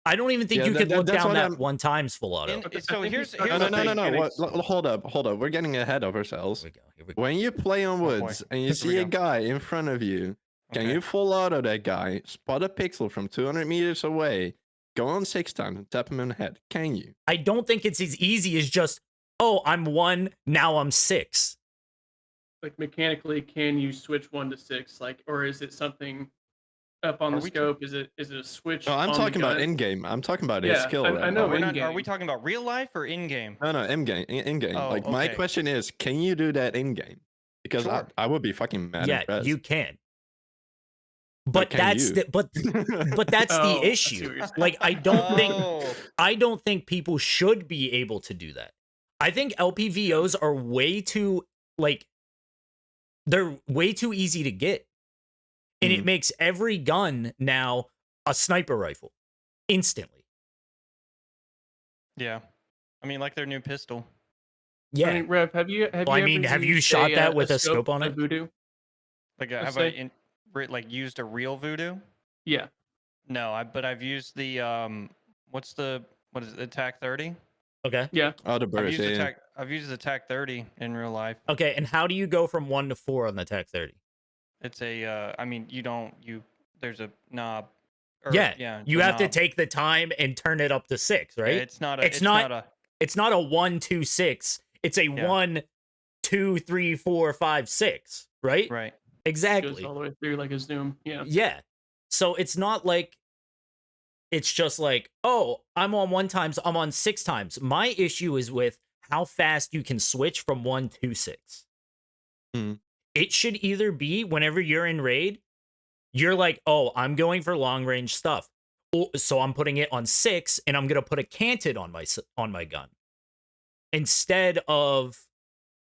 I don't even think Yeah, you could look that's down what that I'm- 1 times full auto. And- Okay, so I think here's it's- No, the no, no, thing. no, no. getting- Hold up. We're getting ahead of ourselves. Here we go. When you play on Oh, boy. woods and you Here we see a go. guy in front of you, can Okay. you full auto that guy, spot a pixel from 200 meters away, go on 6 times and tap him in the head? Can you? I don't think it's as easy as just, oh, I'm 1, now I'm 6. Like mechanically, can you switch 1 to 6? Like, or is it something up on Are the we scope? Is it a switch? No, I'm on the talking about gun? in game. I'm talking about his Yeah, skill. I right know now. We're not, are in-game. we talking about real life or in game? No, in game. In game. Oh, Like my okay. question is, can you do that in game? Because Sure. I would be fucking mad. Yeah, impressed. you can. But can that's you? the but that's Oh, the I see what issue. you're saying. Like Oh, I don't think people should be able to do that. I think LPVOs are way too like they're way too easy to get. And it makes every gun now a sniper rifle instantly. yeah. I mean, like their new pistol. Yeah. I mean, Rev, have you Well, I mean, ever have you used shot that with a scope on a it? Voodoo? Like, Let's have say- like used a real Voodoo? Yeah. No, but I've used the what is it? Attack 30? Okay. Yeah. Oh, the I've burst. used Yeah. I've used Attack 30 in real life. Okay, and how do you go from 1 to 4 on the Tech 30? It's a I mean, there's a knob. Or, Yeah, you the have to knob. take the time and turn it up to 6, Yeah, right? it's not a It's it's not- not a It's not a 1 2 6. It's a Yeah. 1 2 3 4 5 6, right? right. Exactly. Goes all the way through like a zoom. Yeah. Yeah. So it's not like it's just like, oh, I'm on 1 times, I'm on 6 times. My issue is with how fast you can switch from 1 to 6. Hmm. It should either be whenever you're in raid, you're like, oh, I'm going for long range stuff. So I'm putting it on 6 and I'm going to put a canted on my gun. Instead of,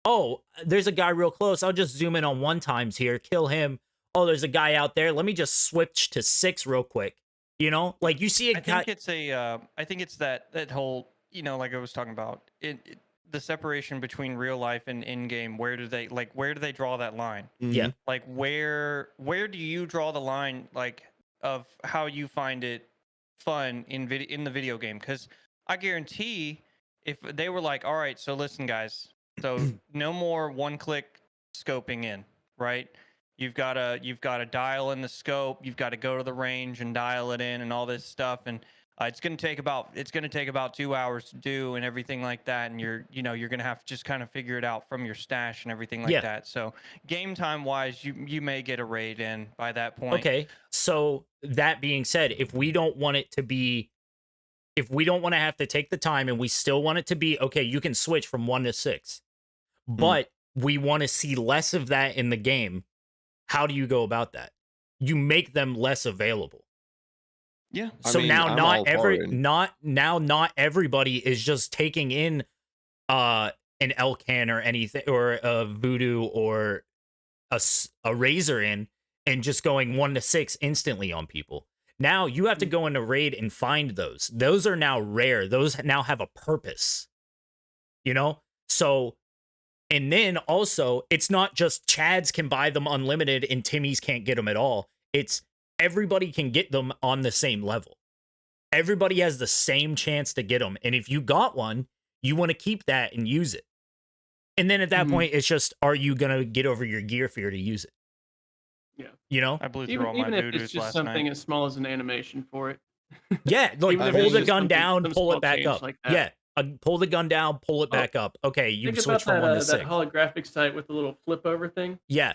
oh, there's a guy real close. I'll just zoom in on 1 times here, kill him. Oh, there's a guy out there. Let me just switch to 6 real quick. You know, like you see a I guy. think it's a I think it's that whole, like I was talking about. the separation between real life and in-game, where do they draw that line? Yeah. Mhm. Like where do you draw the line, like, of how you find it fun in the video game? Because I guarantee if they were like, all right, so listen guys, so no more one-click scoping in, right? You've got to dial in the scope, you've got to go to the range and dial it in and all this stuff, and it's going to take about 2 hours to do and everything like that, and you're going to have to just kind of figure it out from your stash and everything like Yeah. that. So game time wise, you may get a raid in by that point. Okay. So that being said, if we don't want to have to take the time and we still want it to be, okay, you can switch from 1 to 6, but we want to see less of that in the game, how do you go about that? You make them less available. Yeah. So now I'm not everybody is just taking in an Elcan or anything, or a Voodoo or a Razor in and just going 1 to 6 instantly on people. Now you have to go into raid and find those. Those are now rare. Those now have a purpose. So, and then also it's not just Chads can buy them unlimited and Timmy's can't get them at all. It's everybody can get them on the same level. Everybody has the same chance to get them. And if you got one, you want to keep that and use it. And then at that point, it's just, are you going to get over your gear fear to use it? Yeah. I blew through all my Even if Voodoos it's just last something night. as small as an animation for it. Yeah, like Even if pull it's the just gun something- down, some pull small it back change up. like that. Yeah, pull the gun down, pull it back up. Okay, you Think switch about from 1 to that 6. holographic sight with the little flip over thing. Yeah.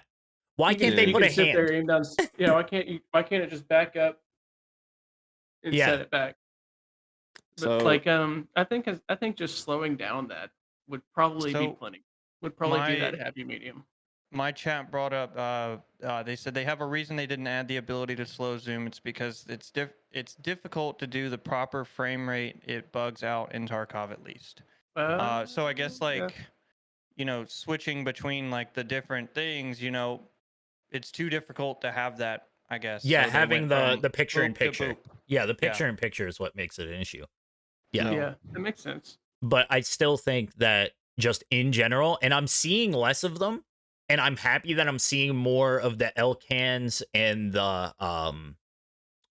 Why can't they You put a can sit there, hand? aim down. Yeah, why can't it just back up and Yeah. set it back? But So I think just slowing down that would probably be So, plenty. Would probably be my- that happy medium. My chat brought up they said they have a reason they didn't add the ability to slow zoom. It's because it's difficult to do the proper frame rate. It bugs out in Tarkov at least. So I guess switching between like the different things, it's too difficult to have that, I guess. Yeah, So they having went from the picture in boop to picture. boop. Yeah, the picture in picture is what makes it an issue. Yeah. No. Yeah, that makes sense. But I still think that just in general, and I'm seeing less of them, and I'm happy that I'm seeing more of the Elcans and the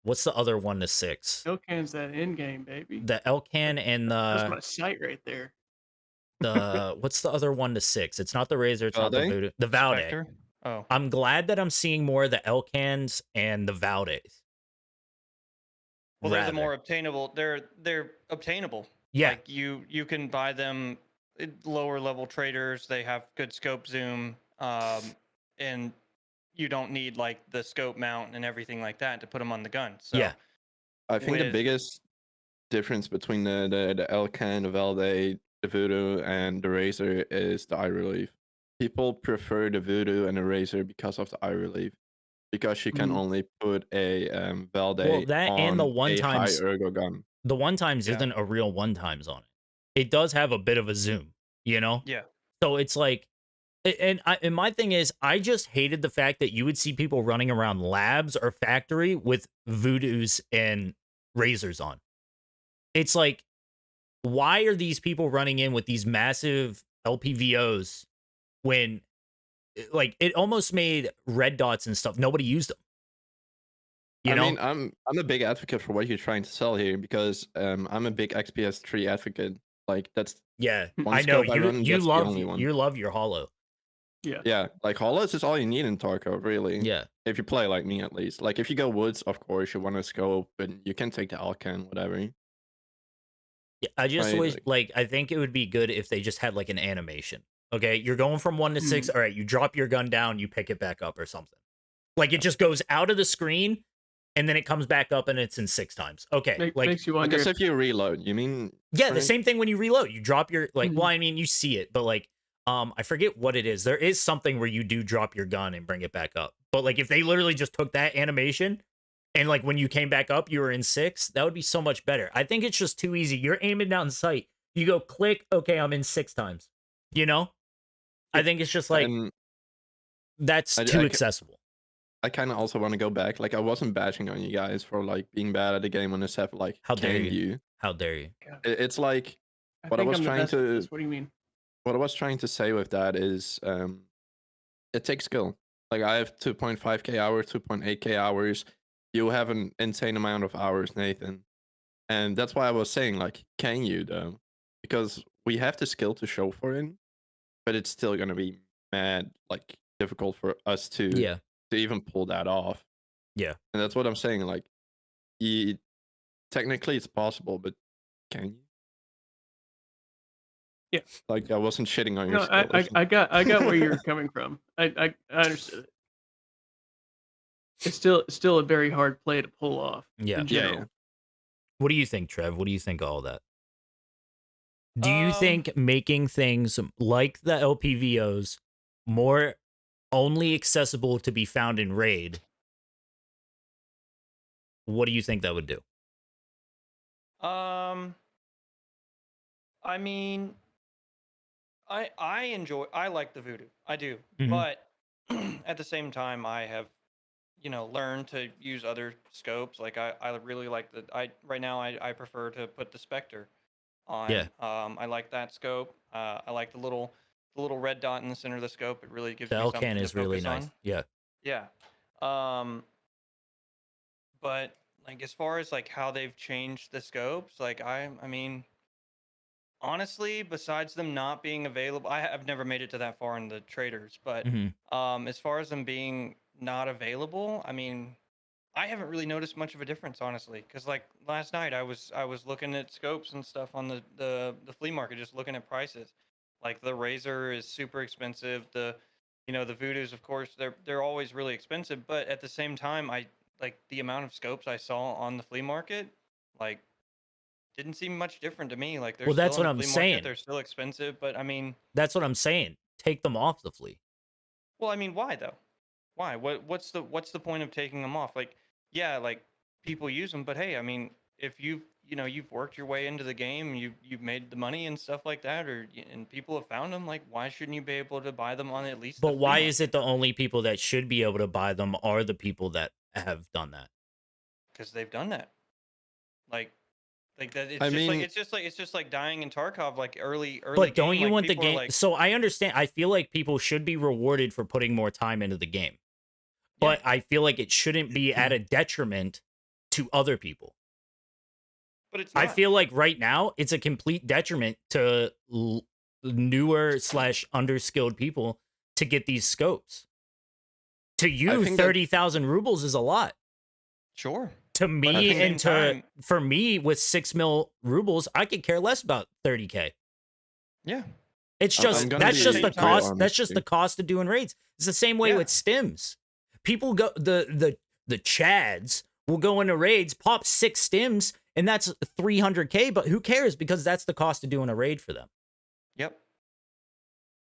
what's the other 1 to 6? Elcan's that in game, baby. The Elcan and That's my sight right there. the what's the other 1 to 6? It's not the Razor, it's not the Valde? Voodoo. The Valde. Spectre? Oh. I'm glad that I'm seeing more of the Elcans and the Valdes. Well, they're the rather. more obtainable. They're obtainable. Yeah. Like you can buy them lower level traders. They have good scope zoom, and you don't need like the scope mount and everything like that to put them on the gun. So Yeah. I think the with- biggest difference between the Elcan, the Valde, the Voodoo, and the Razor is the eye relief. People prefer the Voodoo and the Razor because of the eye relief, because you can Mhm. only put a Valde Well, that on and the a one high times ergo gun. the one times Yeah. isn't a real one times on it. It does have a bit of a zoom, Yeah. So it's like, and my thing is, I just hated the fact that you would see people running around labs or factory with Voodoos and Razors on. It's like, why are these people running in with these massive LPVOs when, like, it almost made red dots and stuff. Nobody used them. You know? I mean, I'm a big advocate for what you're trying to sell here, because I'm a big XPS3 advocate. Like that's Yeah, one I know scope I you. run, You that's the love only one. you love your hollow. Yeah, like hollows is all you need in Tarkov, really. Yeah, If you play like me, at least. Like if you go woods, of course you want to scope, and you can take the Alcan, whatever. yeah. I just Right, wish, like, I think it would be good if they just had like an animation. Okay, you're going from 1 to 6. All right, you drop your gun down, you pick it back up or something. Like it just goes out of the screen, and then it comes back up, and it's in 6 times. Okay, like Makes you wonder. Because if you reload, you mean yeah, the right? same thing when you reload. You drop your like. Mhm. Well, I mean, you see it, but like, I forget what it is. There is something where you do drop your gun and bring it back up. But like, if they literally just took that animation, and like when you came back up, you were in 6, that would be so much better. I think it's just too easy. You're aiming down sight. You go click. Okay, I'm in 6 times. You know, I think it's just like And that's I- too I ca- accessible. I kind of also want to go back. Like I wasn't bashing on you guys for like being bad at the game when I said like, How dare can you. How dare you? It's like I what I think was I'm the trying best at to- this. What do you mean? what I was trying to say with that is it takes skill. Like I have 2.5k hours, 2.8k hours. You have an insane amount of hours, Nathan. And that's why I was saying, like, can you though? Because we have the skill to show for it, but it's still gonna be mad like difficult for us Yeah. to even pull that off. Yeah. And that's what I'm saying. Like, you, technically it's possible, but can you? Yeah. Like I wasn't shitting on your No, skill. I got where you're coming from. I understood it. It's still a very hard play to pull off Yeah. in Yeah, general. yeah. What do you think, Trev? What do you think of all that? Do you Um, think making things like the LPVOs more only accessible to be found in Raid, what do you think that would do? I mean, I like the voodoo. I do. Mhm. But at the same time I have, learned to use other scopes. Like I really like right now I prefer to put the Spectre on. Yeah. I like that scope. I like the little red dot in the center of the scope. It really gives The me something L-Can to is really focus nice. on. Yeah. Yeah. Um but like as far as like how they've changed the scopes, like I mean, honestly, besides them not being available, I've never made it to that far in the traders, but hmm as far as them being not available, I mean, I haven't really noticed much of a difference, honestly. Because like last night, I was looking at scopes and stuff on the flea market, just looking at prices. Like the Razor is super expensive. The Voodoos, of course, they're always really expensive. But at the same time, I like the amount of scopes I saw on the flea market, like didn't seem much different to me. Like they're Well, still that's in what the I'm flea market, saying. they're still expensive. But I mean, That's what I'm saying. Take them off the flea. well, I mean, why though? Why? What's the point of taking them off? Like, yeah, like people use them, but hey, I mean, if you've worked your way into the game, you've made the money and stuff like that, and people have found them, like, why shouldn't you be able to buy them on at least the But flea why is it market? the only people that should be able to buy them are the people that have done that? Because they've done that. Like, like that. It's I just like mean, dying in Tarkov, like early But don't game. you Like want the people are game? like, So I understand. I feel like people should be rewarded for putting more time into the game, yeah, but I feel like it shouldn't be at a detriment to other people. but it's I not. feel like right now it's a complete detriment to newer slash underskilled people to get these scopes. To I you, think that 30,000 rubles is a lot. Sure, To but at the me, same time, for me with 6 mil rubles, I could care less about 30K. yeah. It's I'm just gonna But at the that's just be the same real time, cost. That's honest just with the you. cost of doing raids. It's the same way yeah. with stims. People go the chads will go into raids, pop 6 stims, and that's 300K. But who cares? Because that's the cost of doing a raid for them. Yep.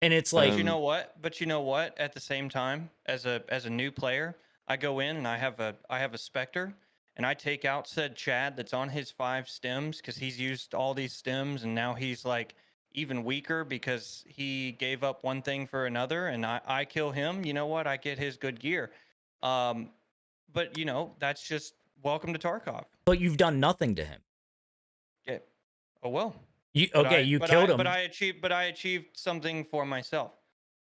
And it's But like, you Um, know what? But you know what? At the same time, as a new player, I go in and I have a Spectre, and I take out said Chad that's on his 5 stems because he's used all these stems, and now he's like even weaker because he gave up one thing for another, and I kill him. You know what? I get his good gear. Um, but that's just welcome to Tarkov. but you've done nothing to him. Yeah. Oh well. You But okay? I You but killed I but him. I achieved something for myself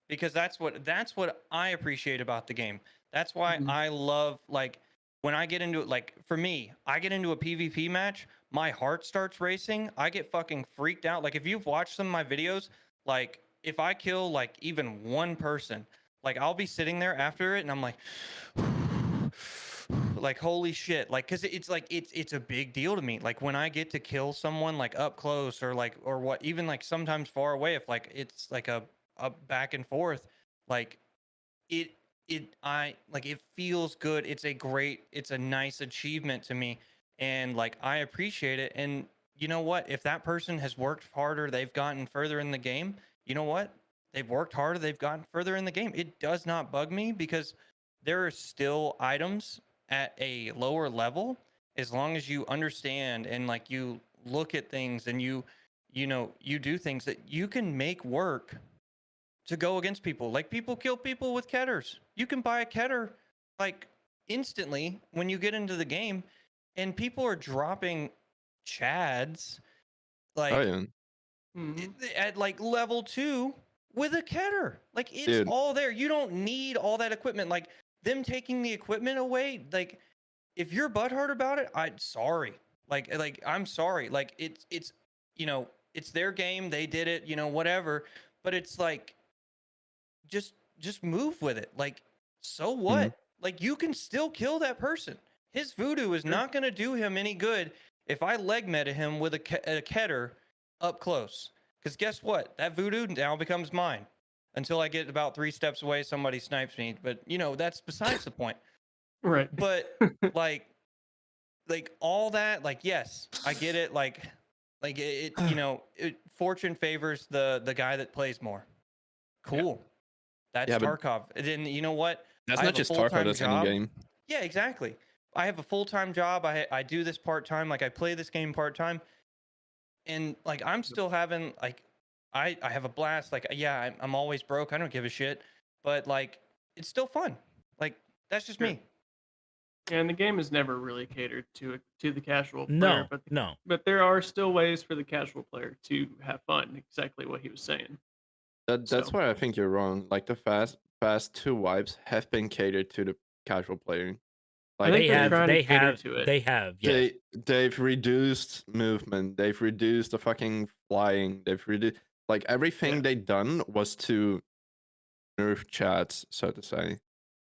because that's what I appreciate about the game. That's why Mhm. I love like when I get into it. Like for me, I get into a PvP match, my heart starts racing. I get fucking freaked out. Like if you've watched some of my videos, like if I kill like even one person, like I'll be sitting there after it and I'm like like holy shit, like because it's like it's a big deal to me, like when I get to kill someone like up close or like or what, even like sometimes far away, if like it's like a back and forth, like it I like it feels good. It's a nice achievement to me, and like I appreciate it. And you know what, if that person has worked harder, they've gotten further in the game. You know what, they've worked harder, they've gotten further in the game. It does not bug me because there are still items at a lower level, as long as you understand and like you look at things and you do things that you can make work to go against people. Like people kill people with ketters. You can buy a ketter like instantly when you get into the game, and people are dropping chads oh like yeah. at like level 2 with a Keter. Like it's Dude. all there. You don't need all that equipment. Like them taking the equipment away, like if you're butthurt about it, I'm sorry. Like I'm sorry. Like it's it's their game. They did it, whatever. But it's like just move with it. Like, so what? Like you can still kill that person. His voodoo is not going to do him any good if I leg meta him with a Keter up close. Because guess what? That voodoo now becomes mine. Until I get about 3 steps away, somebody snipes me. But that's besides the point. Right. But like all that, like, yes, I get it. Like fortune favors the guy that plays more. Cool. That's Tarkov. And then you know what? That's not just Tarkov, that's any game. Yeah, exactly. I have a full-time job. I do this part-time. Like I play this game part-time. And like I'm still having like I have a blast. Like yeah, I'm always broke. I don't give a shit. But like it's still fun. Like that's just me. And the game is never really catered to the casual player. No. But there are still ways for the casual player to have fun. Exactly what he was saying. That's why I think you're wrong. Like the fast 2 wipes have been catered to the casual player. Like they have. Yeah. They've reduced movement. They've reduced the fucking flying. They've reduced like everything they done was to nerf chats, so to say,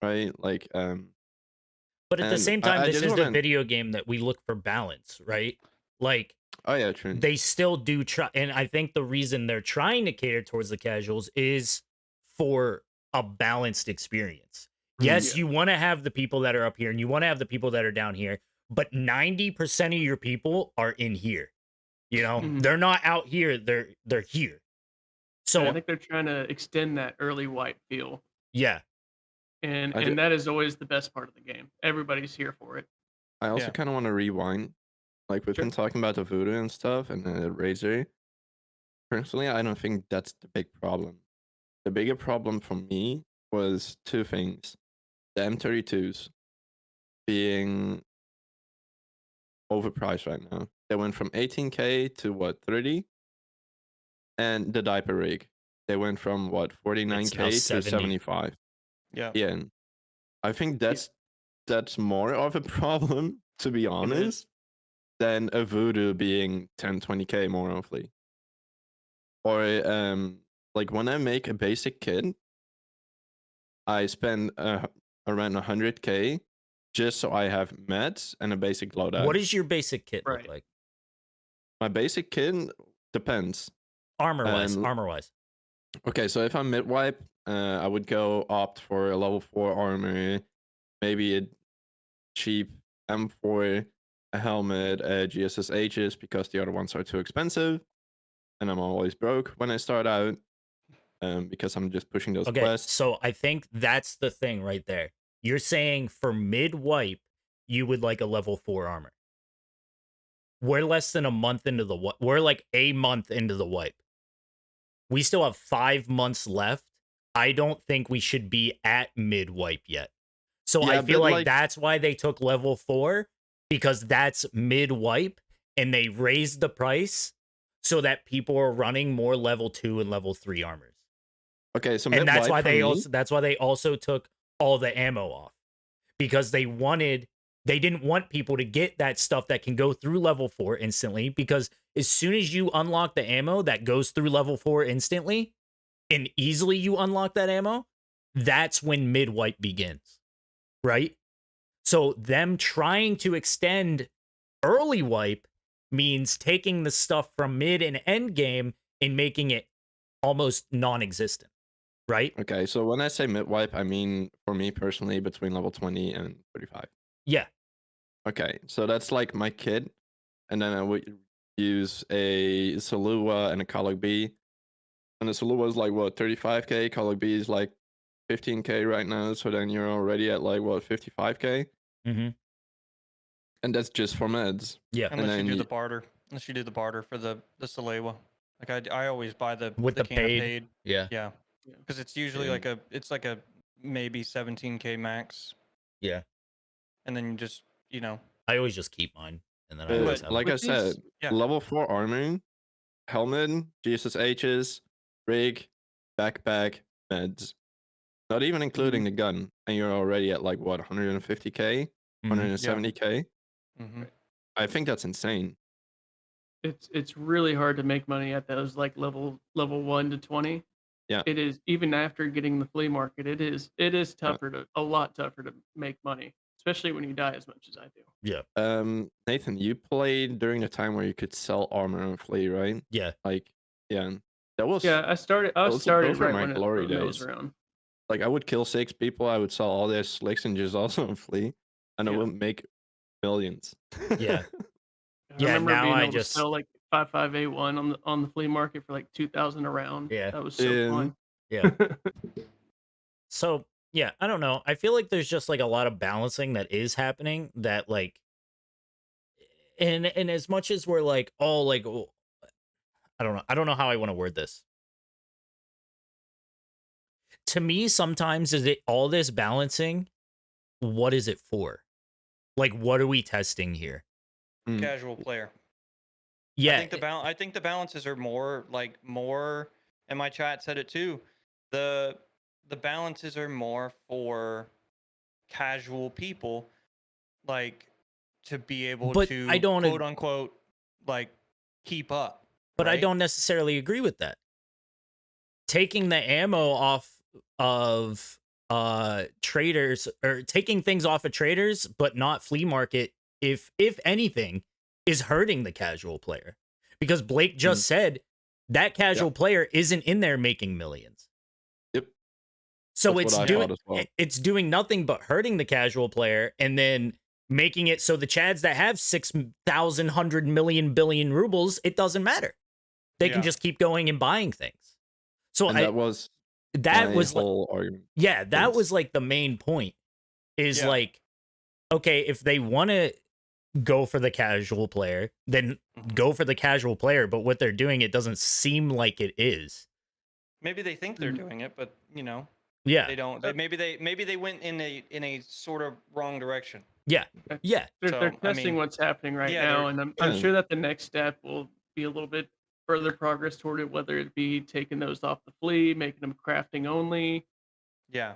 right? Like But at the same time, this is the video game that we look for balance, right? Like, oh yeah, true. They still do try, and I think the reason they're trying to cater towards the casuals is for a balanced experience. Yes, you want to have the people that are up here and you want to have the people that are down here, but 90% of your people are in here. They're not out here, they're here. So I think they're trying to extend that early wipe feel. Yeah. And that is always the best part of the game. Everybody's here for it. I also kind of want to rewind. Like we've been talking about the voodoo and stuff and the razor. Personally, I don't think that's the big problem. The bigger problem for me was 2 things. The M32s being overpriced right now. They went from 18K to what, 30? And the diaper rig. They went from what, 49K to 75. Yeah. Yeah. And I think that's more of a problem, to be honest, than a voodoo being 10, 20K more roughly. Or like when I make a basic kit, I spend around 100K just so I have meds and a basic loadout. What does your basic kit look like? My basic kit depends. Armor-wise. Okay, so if I'm mid-wipe, I would go opt for a level 4 armor, maybe a cheap M4, a helmet, GSS-H's, because the other ones are too expensive. And I'm always broke when I start out, because I'm just pushing those quests. So I think that's the thing right there. You're saying for mid-wipe, you would like a level 4 armor. We're less than a month into the wipe. We're like a month into the wipe. We still have 5 months left. I don't think we should be at mid-wipe yet. So I feel like that's why they took level 4, because that's mid-wipe, and they raised the price so that people are running more level 2 and level 3 armors. Okay, so and that's why they also took all the ammo off, because they didn't want people to get that stuff that can go through level 4 instantly, because as soon as you unlock the ammo that goes through level 4 instantly and easily you unlock that ammo, that's when mid-wipe begins, right? So them trying to extend early wipe means taking the stuff from mid and end game and making it almost non-existent, right? Okay, so when I say mid-wipe, I mean, for me personally, between level 20 and 35. Yeah. Okay, so that's like my kit, and then I would use a Salua and a Call B. And the Salua is like, what, 35K? Call B is like 15K right now, so then you're already at like, what, 55K? Mm-hmm. And that's just for meds. Yeah. Unless you do the barter. Unless you do the barter for the Salewa. Like I always buy the paid. Yeah. Yeah. Because it's usually like a maybe 17K max. Yeah. And then you just, I always just keep mine. And then like I said, level 4 armor helmet, Jesus H's, rig, backpack, meds. Not even including the gun, and you're already at like what 150k, Mhm. 170k. Mm-hmm. I think that's insane. It's really hard to make money at those like level 1 to 20. Yeah. It is, even after getting the flea market, it is tougher a lot tougher to make money, especially when you die as much as I do. Yeah. Nathan, you played during the time where you could sell armor on Flea, right? Yeah. Like, yeah, that was Yeah, I started those started were right my when glory that was days. around. Like, I would kill 6 people, I would sell all their slicks and just also on Flea, and I Yeah. would make millions. Yeah. I Yeah, remember now being I able just- to sell like 55A1 on the flea market for like 2,000 a round. Yeah. That was so Yeah. fun. Yeah. So yeah, I don't know. I feel like there's just like a lot of balancing that is happening that like, and as much as we're like, oh, like, I don't know how I want to word this. To me, sometimes is it all this balancing? What is it for? Like, what are we testing here? Casual player. Yeah, I think the balances are more, and my chat said it too. The balances are more for casual people, like, to be able But to I don't quote unquote like keep up. but I right? don't necessarily agree with that. Taking the ammo off of traders, or taking things off of traders but not flea market, if anything, is hurting the casual player, because Blake just said that casual player isn't in there making millions. Yep. So That's what I thought as well. it's doing nothing but hurting the casual player, and then making it so the chads that have 6,000 100 million billion rubles, it doesn't matter. They can Yeah. just keep going and buying things. So And that was that my was whole argument. yeah, that Yes. was like the main point, is Yeah. like, okay, if they want to go for the casual player, then Mhm. go for the casual player, but what they're doing, it doesn't seem like it is. Maybe they think they're doing it, but Yeah. they don't. Maybe they went in a sort of wrong direction. Yeah. They're So, I testing mean, what's happening right yeah, now, they're- and I'm Yeah. sure that the next step will be a little bit further progress toward it, whether it be taking those off the flea, making them crafting only, Yeah.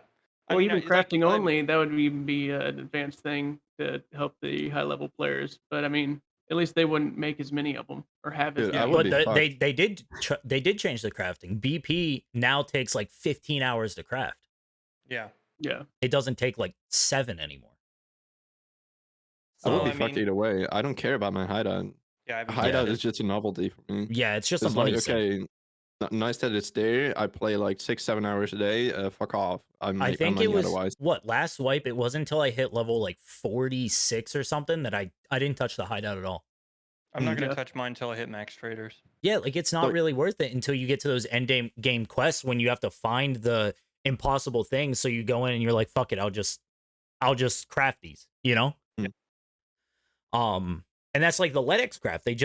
or even like, crafting only. That would even be an advanced thing to help the high level players. But I mean, at least they wouldn't make as many of them or have as Dude, many. I would But be fucked. they did change the crafting. BP now takes like 15 hours to craft. Yeah. Yeah. It doesn't take like 7 anymore. I would So, be I fucked mean- either way. I don't care about my hideout. Yeah. I haven't Hideout used is just a novelty for me. Yeah, it's just It's a money like, sink. okay, nice that it's there. I play like 6-7 hours a day. Fuck off. I I make my think money it was otherwise. what, last wipe. It wasn't until I hit level like 46 or something that I didn't touch the hideout at all. I'm not gonna Yeah. touch mine until I hit max traders. Yeah, like it's not Look- really worth it until you get to those end game quests when you have to find the impossible things. So you go in and you're like, fuck it, I'll just craft these, you know? Yeah. And that's like the Letix craft. They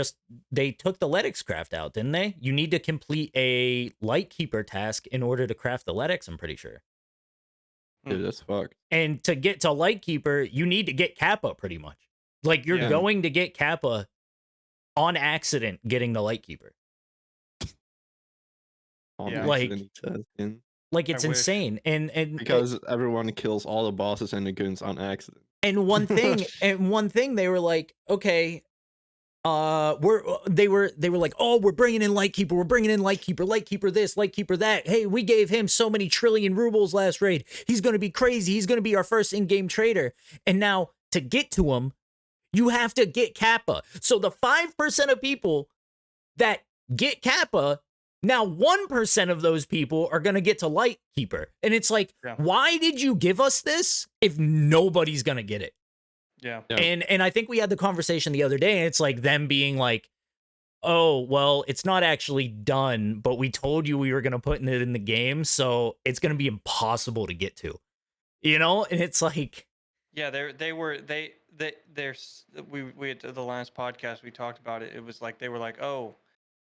took the Letix craft out, didn't they? You need to complete a Lightkeeper task in order to craft the Letix, I'm pretty sure. Dude, that's fucked. And to get to Lightkeeper, you need to get Kappa pretty much. Like you're Yeah. going to get Kappa on accident getting the Lightkeeper. On Yeah. Like- accident, he says, yeah. Like it's I wish. insane. And Because everyone kills all the bosses and the goons on accident. And one thing they were like, okay, they were like, oh, we're bringing in Lightkeeper this, Lightkeeper that. Hey, we gave him so many trillion rubles last raid. He's gonna be crazy. He's gonna be our first in-game trader. And now to get to him, you have to get Kappa. So the 5% of people that get Kappa, now 1% of those people are gonna get to Lightkeeper. And it's like, Yeah. why did you give us this if nobody's gonna get it? Yeah. Yeah. And I think we had the conversation the other day, and it's like them being like, oh, well, it's not actually done, but we told you we were going to put it in the game, so it's going to be impossible to get to, you know? And it's like, Yeah. We had the last podcast we talked about it. It was like they were like, oh,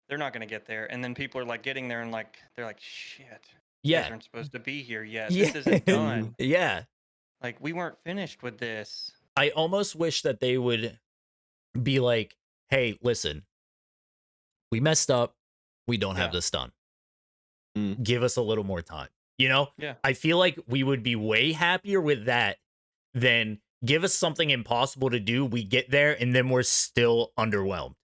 they're not gonna get there, and then people are like getting there and like they're like, shit. You guys yeah, aren't supposed to be here yet. Yeah. This isn't done. yeah. Like, we weren't finished with this. I almost wish that they would be like, hey, listen, we messed up. we don't have Yeah. this done. Mm. Give us a little more time. You know? Yeah. I feel like we would be way happier with that than give us something impossible to do. We get there and then we're still underwhelmed.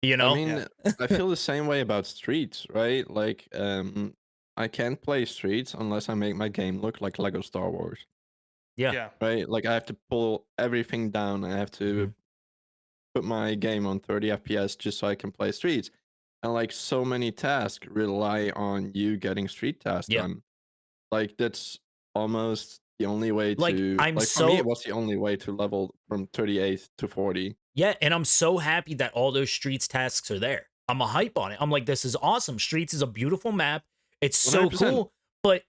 You know? I mean, I feel the same way about Streets, right? Like, I can't play Streets unless I make my game look like Lego Star Wars, Yeah. right? Like, I have to pull everything down. I have to put my game on 30 FPS just so I can play Streets. And like, so many tasks rely on you getting street tasks Yeah. done. Like, that's almost the only way Like, to. I'm Like, for me, so- it was the only way to level from 38 to 40. Yeah, and I'm so happy that all those Streets tasks are there. I'm a hype on it. I'm like, this is awesome. Streets is a beautiful map. It's so 100%. cool. But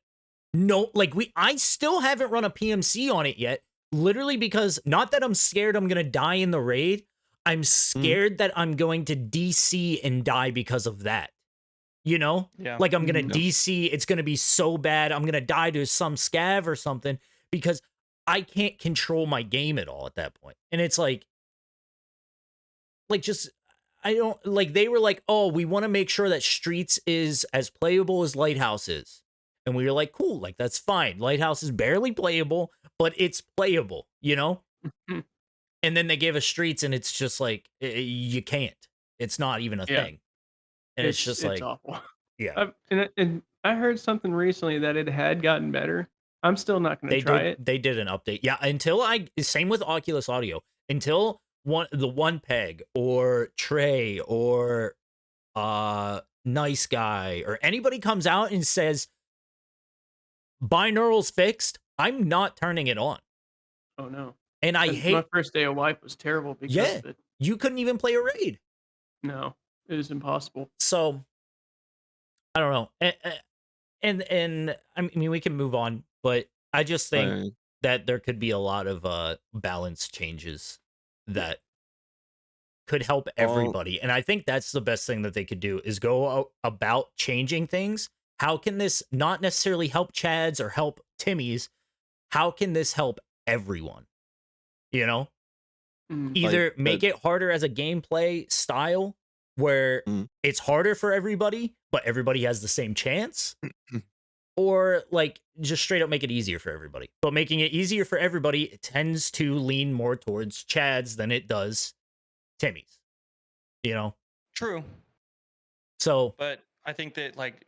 no, like I still haven't run a PMC on it yet. Literally because not that I'm scared I'm gonna die in the raid. I'm scared that I'm going to DC and die because of that. You know? Yeah. Like I'm gonna Mhm. DC, it's gonna be so bad. I'm gonna die to some scav or something because I can't control my game at all at that point. And it's like just I don't like they were like, oh, we want to make sure that Streets is as playable as Lighthouse is. And we were like, cool, like that's fine. Lighthouse is barely playable, but it's playable, you know? And then they gave us Streets and it's just like you can't. It's not even a Yeah. thing. And it's just like awful. yeah. And I heard something recently that it had gotten better. I'm still not going to try it. They did an update. Yeah, until same with Oculus Audio. Until the one peg or Trey or Nice Guy or anybody comes out and says binaural's fixed, I'm not turning it on. Oh no. And I And hate my first day of wipe was terrible because Yeah. of it. you couldn't even play a raid. No, it is impossible. So I don't know. And I mean we can move on, but I just think Right. that there could be a lot of balance changes that could help everybody. And I think that's the best thing that they could do is go about changing things. How can this not necessarily help Chads or help Timmys? How can this help everyone? You know? Mm. Either Like, make it harder as a gameplay style where Mm. it's harder for everybody, but everybody has the same chance. Or like just straight up make it easier for everybody. But making it easier for everybody it tends to lean more towards Chads than it does Timmy's. You know? True. So But I think that, like,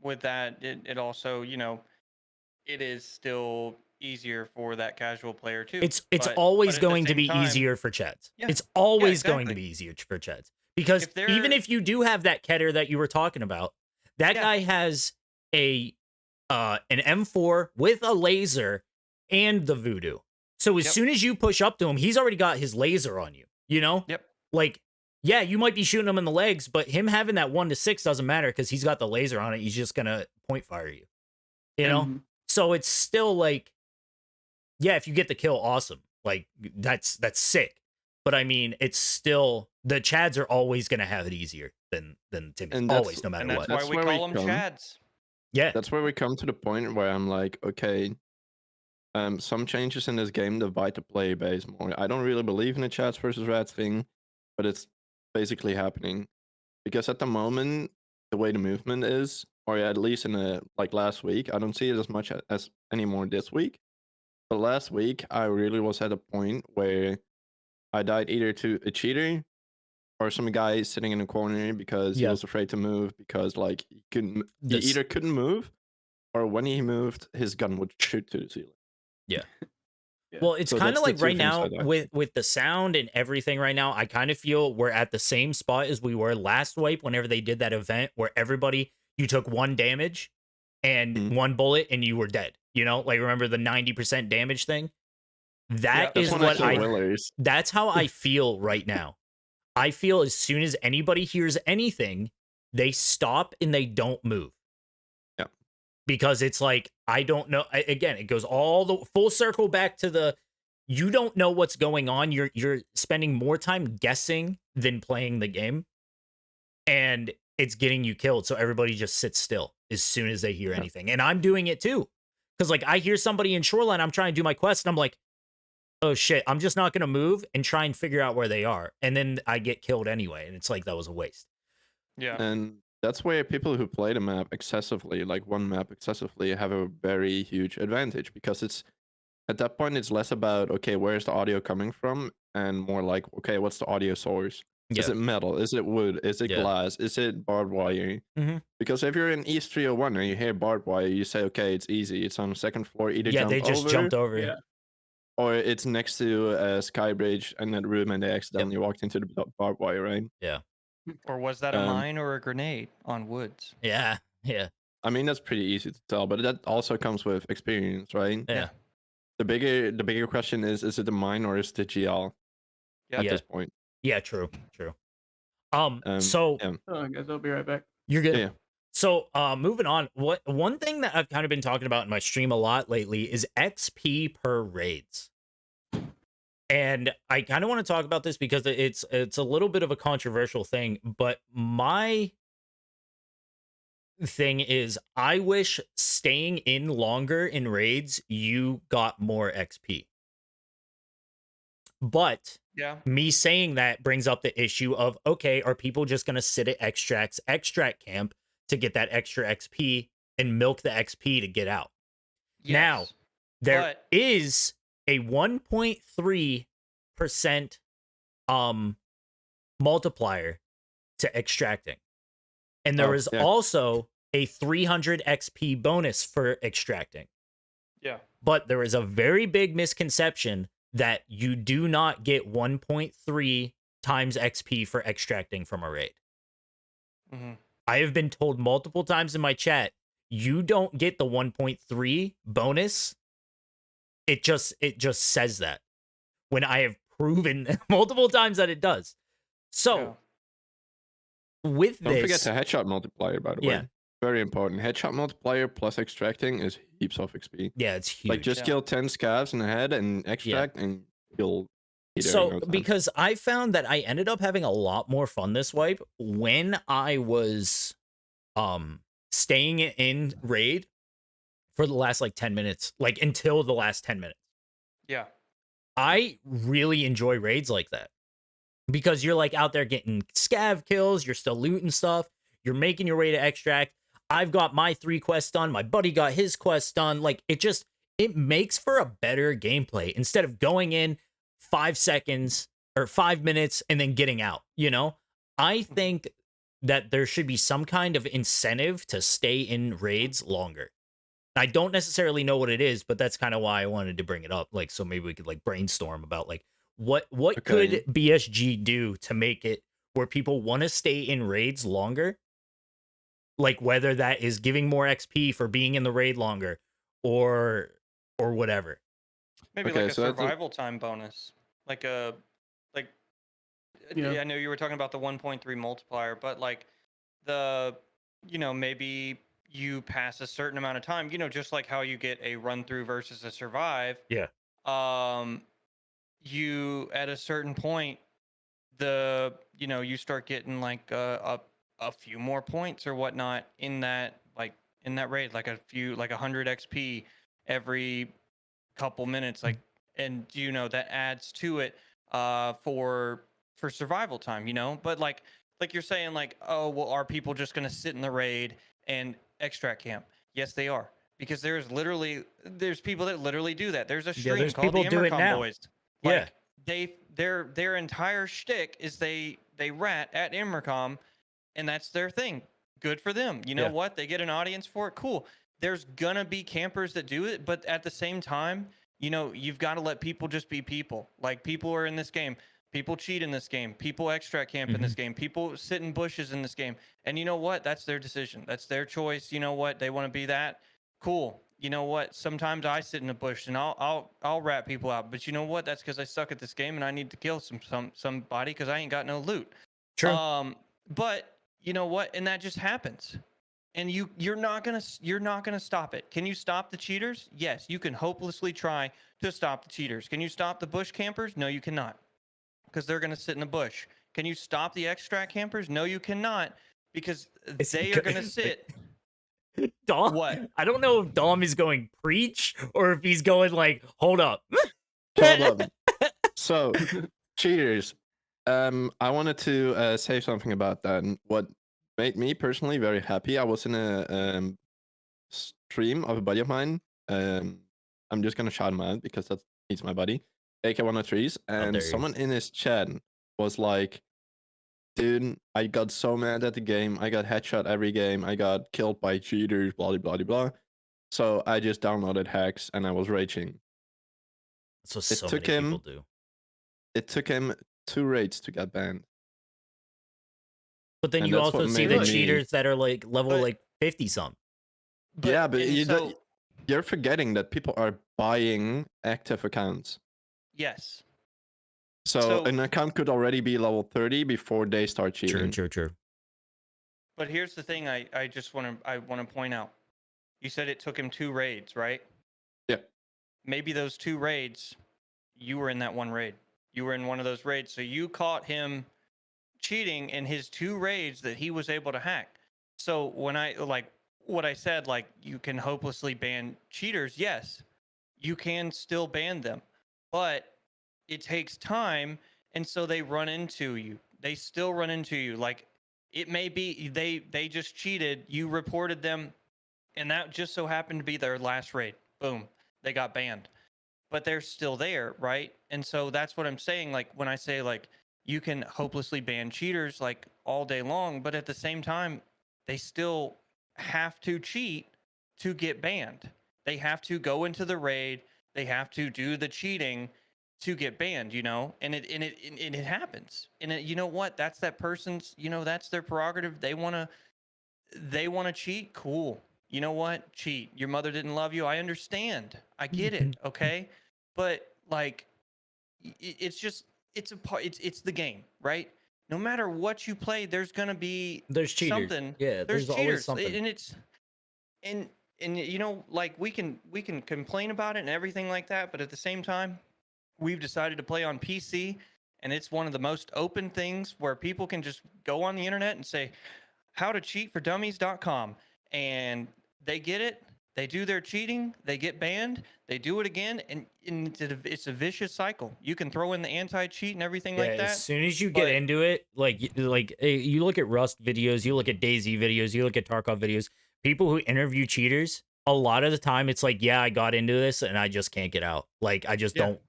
with that, it also, it is still easier for that casual player too. it's But always at the going to same be time- easier for Chads. Yeah. It's always going to exactly. be easier for Chads. Because If they're- even if you do have that Keter that you were talking about, that Yeah. guy has an M4 with a laser and the voodoo. So as Yep. soon as you push up to him, he's already got his laser on you, you know? Yep. Like, yeah, you might be shooting him in the legs, but him having that 1 to 6 doesn't matter because he's got the laser on it. He's just gonna point fire you. You know? Mhm. So it's still like, yeah, if you get the kill, awesome. Like that's sick. But I mean, it's still the Chads are always gonna have it easier than Timmy. And that's- Always, no matter And that's what. why That's we where call we them come. Chads. Yeah. That's where we come to the point where I'm like, okay, some changes in this game divide the player base more. I don't really believe in the chats versus rats thing, but it's basically happening because at the moment, the way the movement is, or at least in the like last week, I don't see it as much as anymore this week. But last week, I really was at a point where I died either to a cheater or some guy sitting in a corner because he Yeah. was afraid to move because like he couldn't, he This- either couldn't move or when he moved, his gun would shoot to the ceiling. Yeah. Yeah. Well, it's So kind that's of the like two right things now I like. with the sound and everything right now, I kind of feel we're at the same spot as we were last wipe whenever they did that event where everybody you took 1 damage and Mhm. 1 bullet and you were dead. You know, like remember the 90% damage thing? That that's is when what killed I Willers. that's how I feel right now. I feel as soon as anybody hears anything, they stop and they don't move. Yeah. Because it's like, I don't know. Again, it goes all the full circle back to the you don't know what's going on. You're spending more time guessing than playing the game. And it's getting you killed. So everybody just sits still as soon as they hear anything. And I'm doing it too. Because like I hear somebody in Shoreline, I'm trying to do my quest, and I'm like, oh shit, I'm just not gonna move and try and figure out where they are. And then I get killed anyway. And it's like that was a waste. Yeah. And that's where people who play the map excessively, like one map excessively, have a very huge advantage, because it's at that point it's less about, okay, where's the audio coming from, and more like, okay, what's the audio source? Is Yeah. it metal? Is it wood? Is it Yeah. glass? Is it barbed wire? Mhm. Because if you're in East 301 and you hear barbed wire, you say, okay, it's easy. It's on the second floor. Either Yeah, jump they just over, jumped over. Yeah. or it's next to a sky bridge in that room and they accidentally walked into the barbed wire, right? Yeah. Or was that a Um, mine or a grenade on woods? Yeah. Yeah. I mean, that's pretty easy to tell, but that also comes with experience, right? Yeah. The bigger question is it the mine or is it the GL Yep. at Yeah. this point? Yeah, true. So Yeah. Oh, I guess I'll be right back. you're good. Yeah. So moving on, one thing that I've kind of been talking about in my stream a lot lately is XP per raids. And I kind of want to talk about this because it's a little bit of a controversial thing, but my thing is I wish staying in longer in raids you got more XP. But Yeah. me saying that brings up the issue of, okay, are people just going to sit at extract camp to get that extra XP and milk the XP to get out? Now, Yes. there But is a 1.3% multiplier to extracting. And there Oh, is yeah. also a 300 XP bonus for extracting. yeah. But there is a very big misconception that you do not get 1.3 times XP for extracting from a raid. hmm I have been told multiple times in my chat, you don't get the 1.3 bonus. It just says that, when I have proven multiple times that it does. So with Don't forget this, the headshot multiplier, by the Yeah. way. Very important. Headshot multiplier plus extracting is heaps of XP. yeah, it's huge. Like, just Yeah. kill 10 scavs in the head and extract, and you'll be there in So no time. because I found that I ended up having a lot more fun this wipe when I was staying in raid for the last like 10 minutes, like until the last 10 minutes. Yeah. I really enjoy raids like that because you're like out there getting scav kills, you're still looting stuff, you're making your way to extract. I've got my 3 quests done, my buddy got his quest done. Like it makes for a better gameplay instead of going in 5 seconds or 5 minutes and then getting out, you know? I think that there should be some kind of incentive to stay in raids longer. I don't necessarily know what it is, but that's kind of why I wanted to bring it up. Like, so maybe we could like brainstorm about like what could Okay. BSG do to make it where people want to stay in raids longer? Like whether that is giving more XP for being in the raid longer or whatever. Maybe Okay, like a so that's a- survival time bonus. Like Yeah. I know you were talking about the 1.3 multiplier, but like maybe you pass a certain amount of time, just like how you get a run through versus a survive. Yeah. You at a certain point, you start getting like a few more points or whatnot in that raid, like 100 XP every couple minutes, like, and that adds to it for survival time, but like you're saying, like, oh well, are people just going to sit in the raid and extract camp? Yes, they are, because there's people that literally do that. There's a stream there's called people the do it Emercom now. Boys. Yeah. Like, their entire shtick is they rat at Emercom, and that's their thing. Good for them. You know Yeah. what? They get an audience for it. Cool. There's gonna be campers that do it, but at the same time, you've got to let people just be people. Like, people are in this game. People cheat in this game. People extract camp in this game. People sit in bushes in this game. And you know what? That's their decision. That's their choice. You know what? They want to be that. Cool. You know what? Sometimes I sit in a bush and I'll rat people out. But you know what? That's because I suck at this game and I need to kill somebody because I ain't got no loot. True. But you know what? And that just happens. And you're not gonna stop it. Can you stop the cheaters? Yes, you can hopelessly try to stop the cheaters. Can you stop the bush campers? No, you cannot, because they're gonna sit in the bush. Can you stop the extract campers? No, you cannot, because they are gonna sit. Dom, What? I don't know if Dom is going preach or if he's going like, hold up. Hold up. So, cheaters. I wanted to say something about that and what made me personally very happy. I was in a stream of a buddy of mine. I'm just gonna shout him out because he's my buddy, AK103s, and dare you. someone in his chat was like, "Dude, I got so mad at the game. I got headshot every game. I got killed by cheaters. Blah blah blah blah." So I just downloaded hacks and I was raging. That's what It so took many him- people do. It took him 2 raids to get banned. But then And you that's what also see made the me- cheaters that are like level But- like 50 some. Yeah, but and you're forgetting that people are buying active accounts. yes. So, So- an account could already be level 30 before they start cheating. True. But here's the thing I just want to point out. You said it took him 2 raids, right? Yeah. Maybe those 2 raids, you were in that one raid. You were in one of those raids. So you caught him cheating in his 2 raids that he was able to hack. So when what I said, like, you can hopelessly ban cheaters, yes, you can still ban them. But it takes time, and so they run into you. They still run into you. Like, it may be they just cheated, you reported them, and that just so happened to be their last raid. Boom, they got banned. But they're still there, right? And so that's what I'm saying. Like, when I say, like, you can hopelessly ban cheaters like all day long, but at the same time, they still have to cheat to get banned. They have to go into the raid, they have to do the cheating to get banned, you know, and it happens. And you know what? That's that person's, you know, that's their prerogative. They want to cheat. Cool. You know what? Cheat. Your mother didn't love you. I understand. I get it. Okay. But like, it's just, it's a part, it's the game, right? No matter what you play, there's going to be There's cheaters. something. Yeah, there's always cheaters. something. And it's, and you know, like, we can complain about it and everything like that, but at the same time, we've decided to play on PC, and it's one of the most open things where people can just go on the internet and say howtocheatfordummies.com, and they get it, they do their cheating, they get banned, they do it again, and it's a vicious cycle. You can throw in the anti-cheat and everything like that. As soon as you get but- into it, like you look at Rust videos, you look at Daisy videos, you look at Tarkov videos, people who interview cheaters, a lot of the time it's like, yeah, I got into this and I just can't get out. Like, I just Yeah. don't,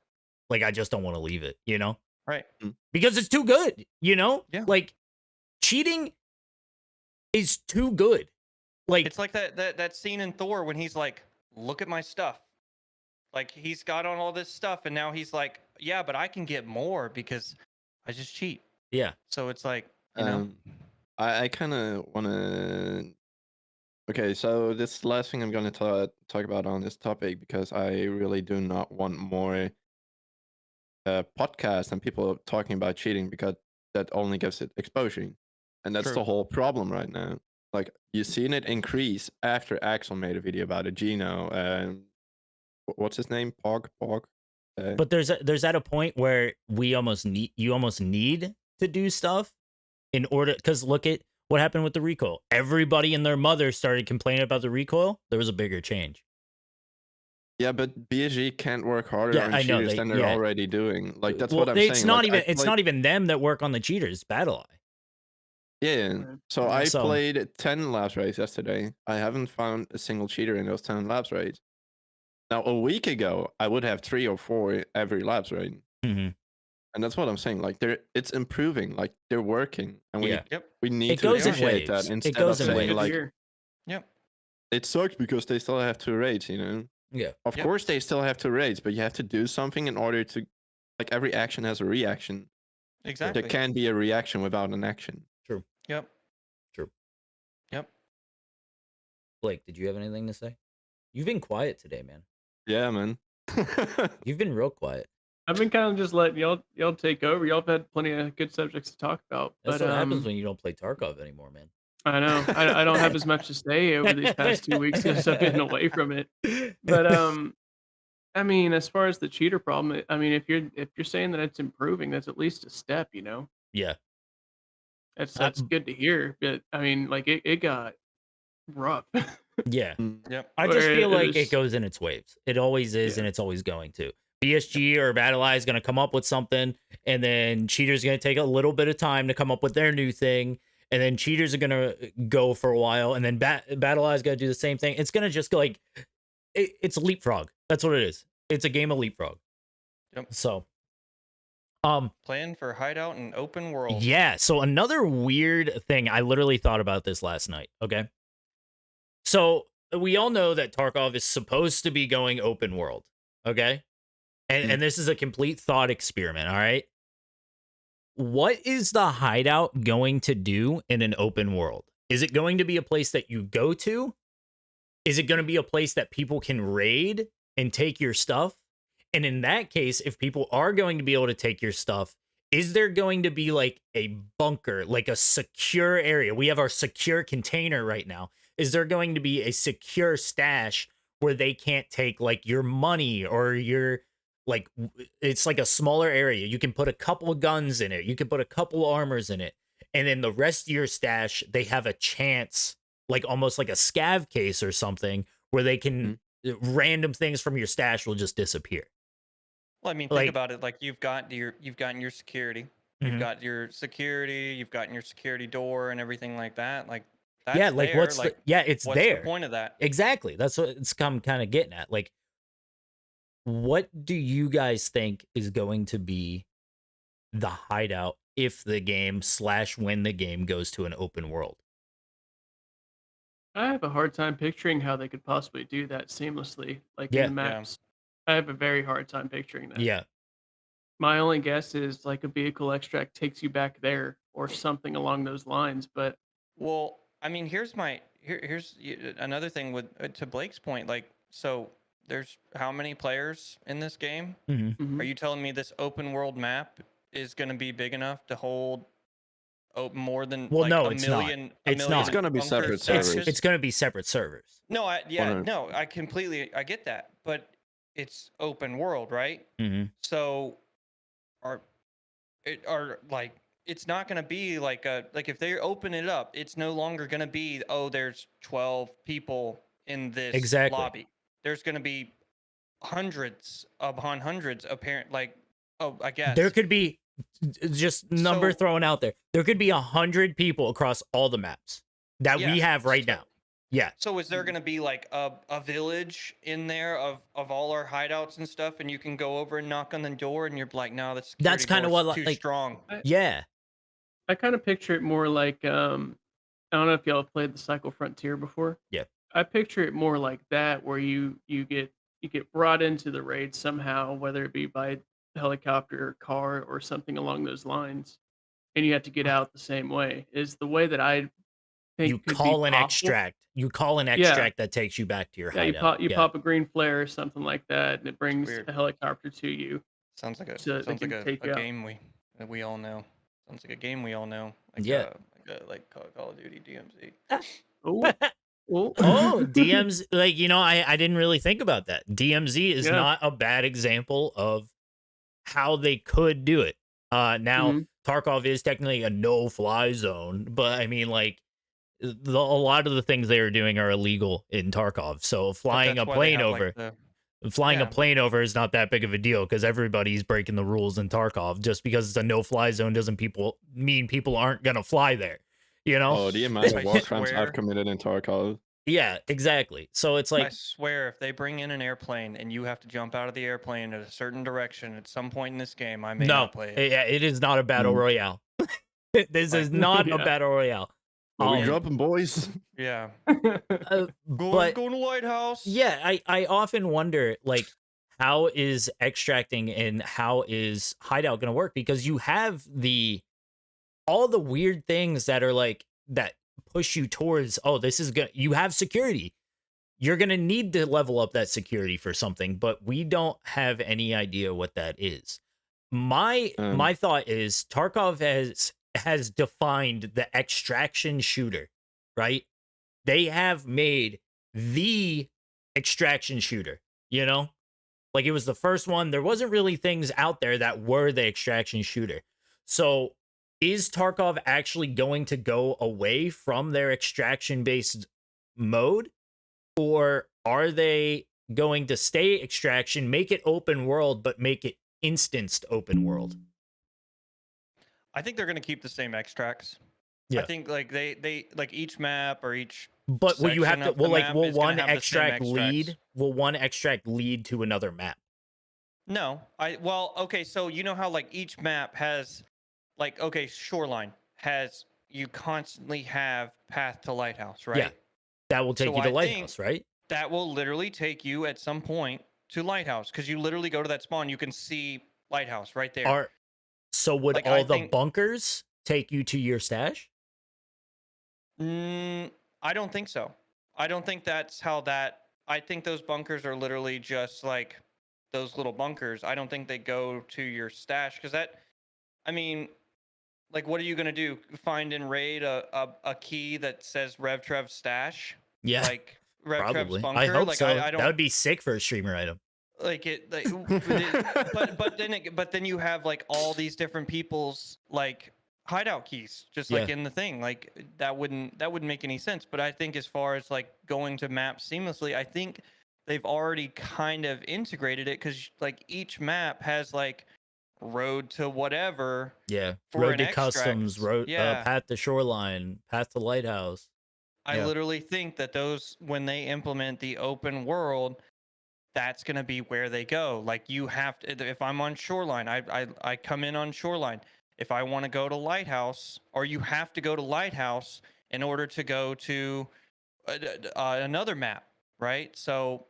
like, I just don't want to leave it, you know? Right. Because it's too good, you know? Yeah. Like, cheating is too good. Like, It's like that scene in Thor when he's like, look at my stuff. Like, he's got on all this stuff, and now he's like, yeah, but I can get more because I just cheat. yeah. So it's like, you know, I kind of want to. Okay, so this is the last thing I'm going to talk about on this topic, because I really do not want more podcasts and people talking about cheating, because that only gives it exposure. And that's True. the whole problem right now. Like, you've seen it increase after Axel made a video about it. Gino, what's his name? Pog? But there's at a point where you almost need to do stuff in order, because look at what happened with the recoil. Everybody and their mother started complaining about the recoil. There was a bigger change. Yeah, but BSG can't work harder Yeah, on I know, cheaters than they're yeah. already doing. Like, that's Well, what I'm saying. it's not Like, even it's not even them that work on the cheaters. Battle Eye. Yeah. Right. So I So- played 10 labs raids yesterday. I haven't found a single cheater in those 10 labs raids. Now, a week ago, I would have 3 or 4 every labs raid. Mhm. And that's what I'm saying. Like, it's improving. Like, they're working. And Yeah. we need It to goes in appreciate waves. that It instead goes of in saying, waves. like, Here. it sucks because they still have 2 raids, you know? Yeah. Of Yep. course, they still have 2 raids, but you have to do something in order to. Like, every action has a reaction. exactly. There can't be a reaction without an action. Yep. Blake, did you have anything to say? You've been quiet today, man. Yeah, man. You've been real quiet. I've been kind of just letting y'all take over. Y'all have had plenty of good subjects to talk about. That's but what happens when you don't play Tarkov anymore, man. I know I don't have as much to say over these past 2 weeks because I've been away from it. But I mean, as far as the cheater problem, I mean, if you're saying that it's improving, that's at least a step, you know. Yeah. That's good to hear. But I mean, like it got rough. Yeah. Yep. I just Where feel it like was- it goes in its waves. It always is, Yeah. and it's always going to. BSG or Battle Eye is going to come up with something, and then Cheater's going to take a little bit of time to come up with their new thing, and then cheaters are gonna go for a while, and then Battle Eye's gotta do the same thing. It's gonna just go like it's leapfrog. That's what it is. It's a game of leapfrog. Yep. So, Plan for hideout and open world. yeah. So another weird thing, I literally thought about this last night. Okay. So we all know that Tarkov is supposed to be going open world. Okay. And this is a complete thought experiment. All right. What is the hideout going to do in an open world? Is it going to be a place that you go to? Is it going to be a place that people can raid and take your stuff? And in that case, if people are going to be able to take your stuff, is there going to be like a bunker, like a secure area? We have our secure container right now. Is there going to be a secure stash where they can't take like your money or your like it's like a smaller area? You can put a couple of guns in it. You can put a couple of armors in it. And then the rest of your stash, they have a chance, like almost like a scav case or something, where they can random things from your stash will just disappear. Well, I mean, think about it. Like you've gotten your security, you've got your security, you've gotten your security door and everything like that. Like that's yeah, like there. what's like, it's what's there. the point of that? Exactly. That's what it's kind of getting at. Like, what do you guys think is going to be the hideout if the game / when the game goes to an open world? I have a hard time picturing how they could possibly do that seamlessly, like Yeah. in the maps. I have a very hard time picturing that. Yeah. My only guess is like a vehicle extract takes you back there or something along those lines. But Well, I mean, here's another thing with to Blake's point. Like, so there's how many players in this game? Mhm. Are you telling me this open world map is going to be big enough to hold more than Well, like no, a it's million? not. It's million not. It's gonna be bunker separate servers. stashes? It's going to be separate servers. No, I 100%. I get that, but it's open world, right? Mm-hmm. So like it's not going to be like if they open it up, it's no longer going to be there's 12 people in this lobby. There's going to be hundreds upon hundreds apparent I guess there could be just number thrown out there. There could be 100 people across all the maps that we have right now. Yeah. So is there going to be like a village in there of all our hideouts and stuff, and you can go over and knock on the door, and you're like, no, that's kind of what too like strong. Yeah. I kind of picture it more like I don't know if y'all have played the Cycle Frontier before. Yeah. I picture it more like that, where you get brought into the raid somehow, whether it be by helicopter or car or something along those lines, and you have to get out the same way. Is the way that I think You could call be an possible. extract. You call an extract that takes you back to your hideout. You pop a green flare or something like that, and it brings weird. a helicopter to you. Sounds like a So they can take you out. game we all know. Sounds like a game we all know. Like, Yeah. like Call of Duty DMZ. Oh, Oh, DMZ, like, I didn't really think about that. DMZ is not a bad example of how they could do it. Now Tarkov is technically a no-fly zone, but I mean, like, a lot of the things they are doing are illegal in Tarkov. So flying a plane over, a plane over is not that big of a deal because everybody's breaking the rules in Tarkov. Just because it's a no-fly zone doesn't mean people aren't gonna fly there. Oh, the amount of war crimes I've committed in Tarkov. Yeah, exactly. So it's like, I swear, if they bring in an airplane and you have to jump out of the airplane at a certain direction at some point in this game, I may not play it. It is not a battle royale. This is not a battle royale. We dropping, boys. Yeah. But Going to Lighthouse. Yeah, I often wonder, like, how is extracting and how is hideout going to work? Because you have all the weird things that are like that push you towards, you have security. You're going to need to level up that security for something, but we don't have any idea what that is. My thought is Tarkov has defined the extraction shooter, right? They have made the extraction shooter, like it was the first one. There wasn't really things out there that were the extraction shooter. So is Tarkov actually going to go away from their extraction based mode, or are they going to stay extraction, make it open world, but make it instanced open world? I think they're going to keep the same extracts. Yeah. I think like they like each map or each But will you have section to? of the Will like map will is gonna one have the same extract extracts. lead? Will one extract lead to another map? No, well, okay, so you know how like each map has like okay, Shoreline has you constantly have path to lighthouse, Yeah. right? That will take So you to I think lighthouse, right? that will literally take you at some point to lighthouse because you literally go to that spawn, you can see lighthouse right there. Are so would Like I all the think bunkers take you to your stash? I don't think so. I don't think that's how that. I think those bunkers are literally just like those little bunkers. I don't think they go to your stash because that. I mean, like, what are you gonna do? Find and raid a key that says RevTrev stash? Yeah, Like RevTrev's probably. I bunker? hope Like so. I That don't would be sick for a streamer item. like it. Like, but then you have like all these different people's like hideout keys just like Yeah. in the thing. Like that wouldn't make any sense. But I think as far as like going to maps seamlessly, I think they've already kind of integrated it because like each map has like road to whatever Yeah. for Road an to extract. customs, road Yeah. path to shoreline, path to lighthouse. I Yeah. literally think that those when they implement the open world, that's going to be where they go. Like you have to, if I'm on shoreline, I come in on shoreline. If I want to go to lighthouse, or you have to go to lighthouse in order to go to another map, right? So,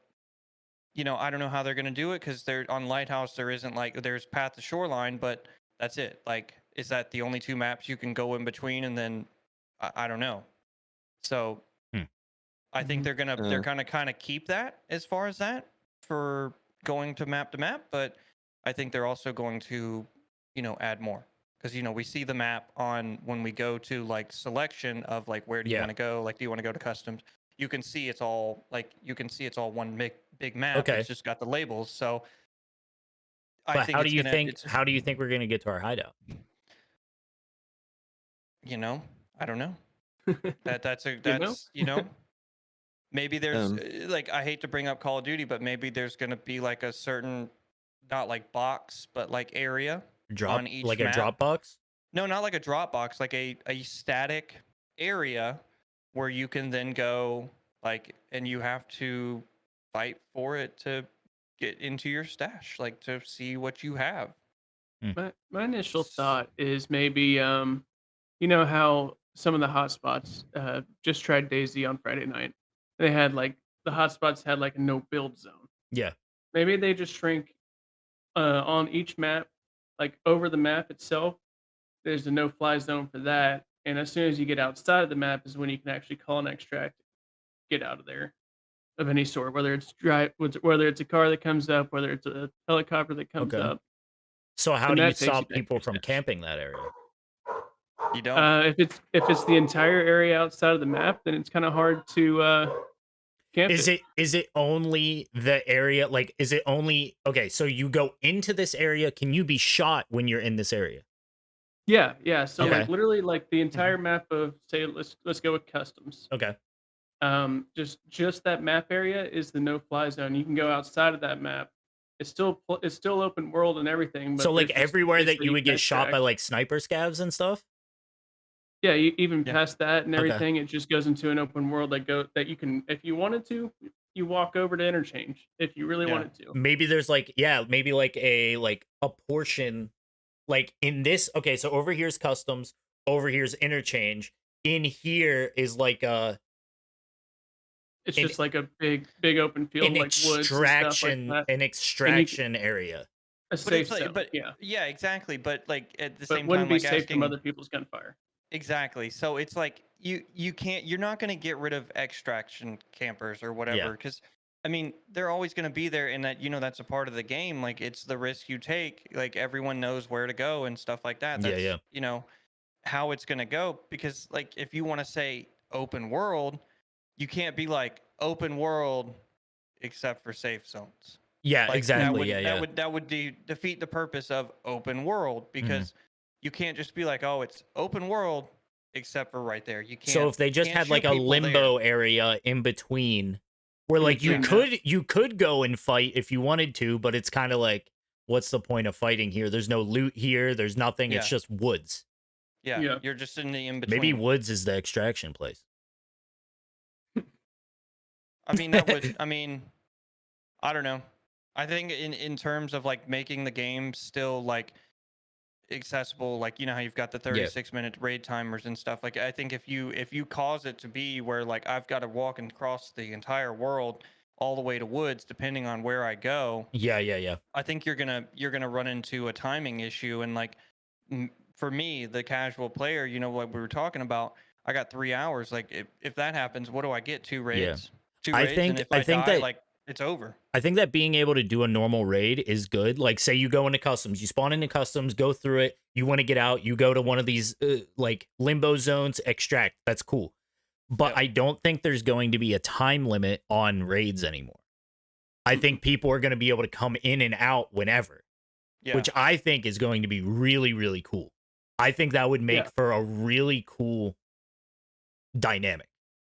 you know, I don't know how they're going to do it because they're on lighthouse. There isn't like there's path to shoreline, but that's it. Like, is that the only two maps you can go in between? And then I don't know. So I think they're they're gonna kind of keep that as far as that for going to map, but I think they're also going to, you know, add more because you know we see the map on when we go to like selection of like where do you Yeah. want to go? Like, do you want to go to customs? You can see it's all like you can see it's all one big map. Okay. It's just got the labels. So I But think how do it's you gonna. think? It's How do you think we're gonna get to our hideout? you know I don't know. That's know? you know. Maybe there's Um, like I hate to bring up Call of Duty, but maybe there's gonna be like a certain, not like box, but like area Drop on each like map. a drop box? No, not like a drop box, like a static area where you can then go like, and you have to fight for it to get into your stash, like to see what you have. My initial thought is maybe you know how some of the hotspots just tried Daisy on Friday night. They had like the hotspots had like a no build zone. Yeah. Maybe they just shrink on each map, like over the map itself. There's a no fly zone for that, and as soon as you get outside of the map is when you can actually call an extract, get out of there of any sort, whether it's whether it's a car that comes up, whether it's a helicopter that comes Okay. up. So how And do you that takes you stop back to people your from stash. camping that area? You don't. If it's the entire area outside of the map, then it's kind of hard to camp Is it only the area? Like, is it only okay? So you go into this area. Can you be shot when you're in this area? Yeah, yeah. So Okay. like literally like the entire map of say let's go with customs. Okay. Just that map area is the no fly zone. You can go outside of that map. It's still open world and everything. But So like there's just everywhere places that you would can get shot by extract. like sniper scavs and stuff. Yeah, even Yeah. past that and Okay. everything, it just goes into an open world that you can, if you wanted to, you walk over to interchange if you really Yeah. wanted to. Maybe there's like maybe like a portion like in this. Okay, so over here's customs. Over here's interchange. In here is like It's An- just like a big open field, an like woods and stuff like that. extraction area. A But safe it's like, zone, yeah, yeah, exactly. But like at the but same wouldn't time, be like safe from asking other people's gunfire. exactly. So it's like you're not going to get rid of extraction campers or whatever because I mean they're always going to be there, and that you know that's a part of the game. Like it's the risk you take. Like everyone knows where to go and stuff like that. That's Yeah. you know how it's going to go because like if you want to say open world, you can't be like open world except for safe zones. Yeah, Like exactly. that would defeat the purpose of open world because you can't just be like, oh, it's open world except for right there. You can't. So if they just can't had shoot like a people limbo there. area in between where In like you between could go and fight if you wanted to, but it's kind of like what's the point of fighting here? There's no loot here, there's nothing. It's Yeah. just woods. Yeah, Yeah. you're just in the in between. Maybe Woods is the extraction place. I mean, that would. I mean, I don't know. I think in terms of like making the game still like accessible, like you know how you've got the 36-minute raid timers and stuff. Like I think if you cause it to be where like I've got to walk and cross the entire world all the way to Woods, depending on where I go. Yeah. I think you're gonna run into a timing issue, and like for me, the casual player, you know what we were talking about. I got 3 hours. Like if that happens, what do I get? Two raids, I and think if I I think die, that like it's over. I think that being able to do a normal raid is good. Like, say you go into customs, you spawn into customs, go through it, you want to get out, you go to one of these like limbo zones, extract. That's cool. But Yep. I don't think there's going to be a time limit on raids anymore. I think people are going to be able to come in and out whenever, Yeah. which I think is going to be really, really cool. I think that would make for a really cool dynamic,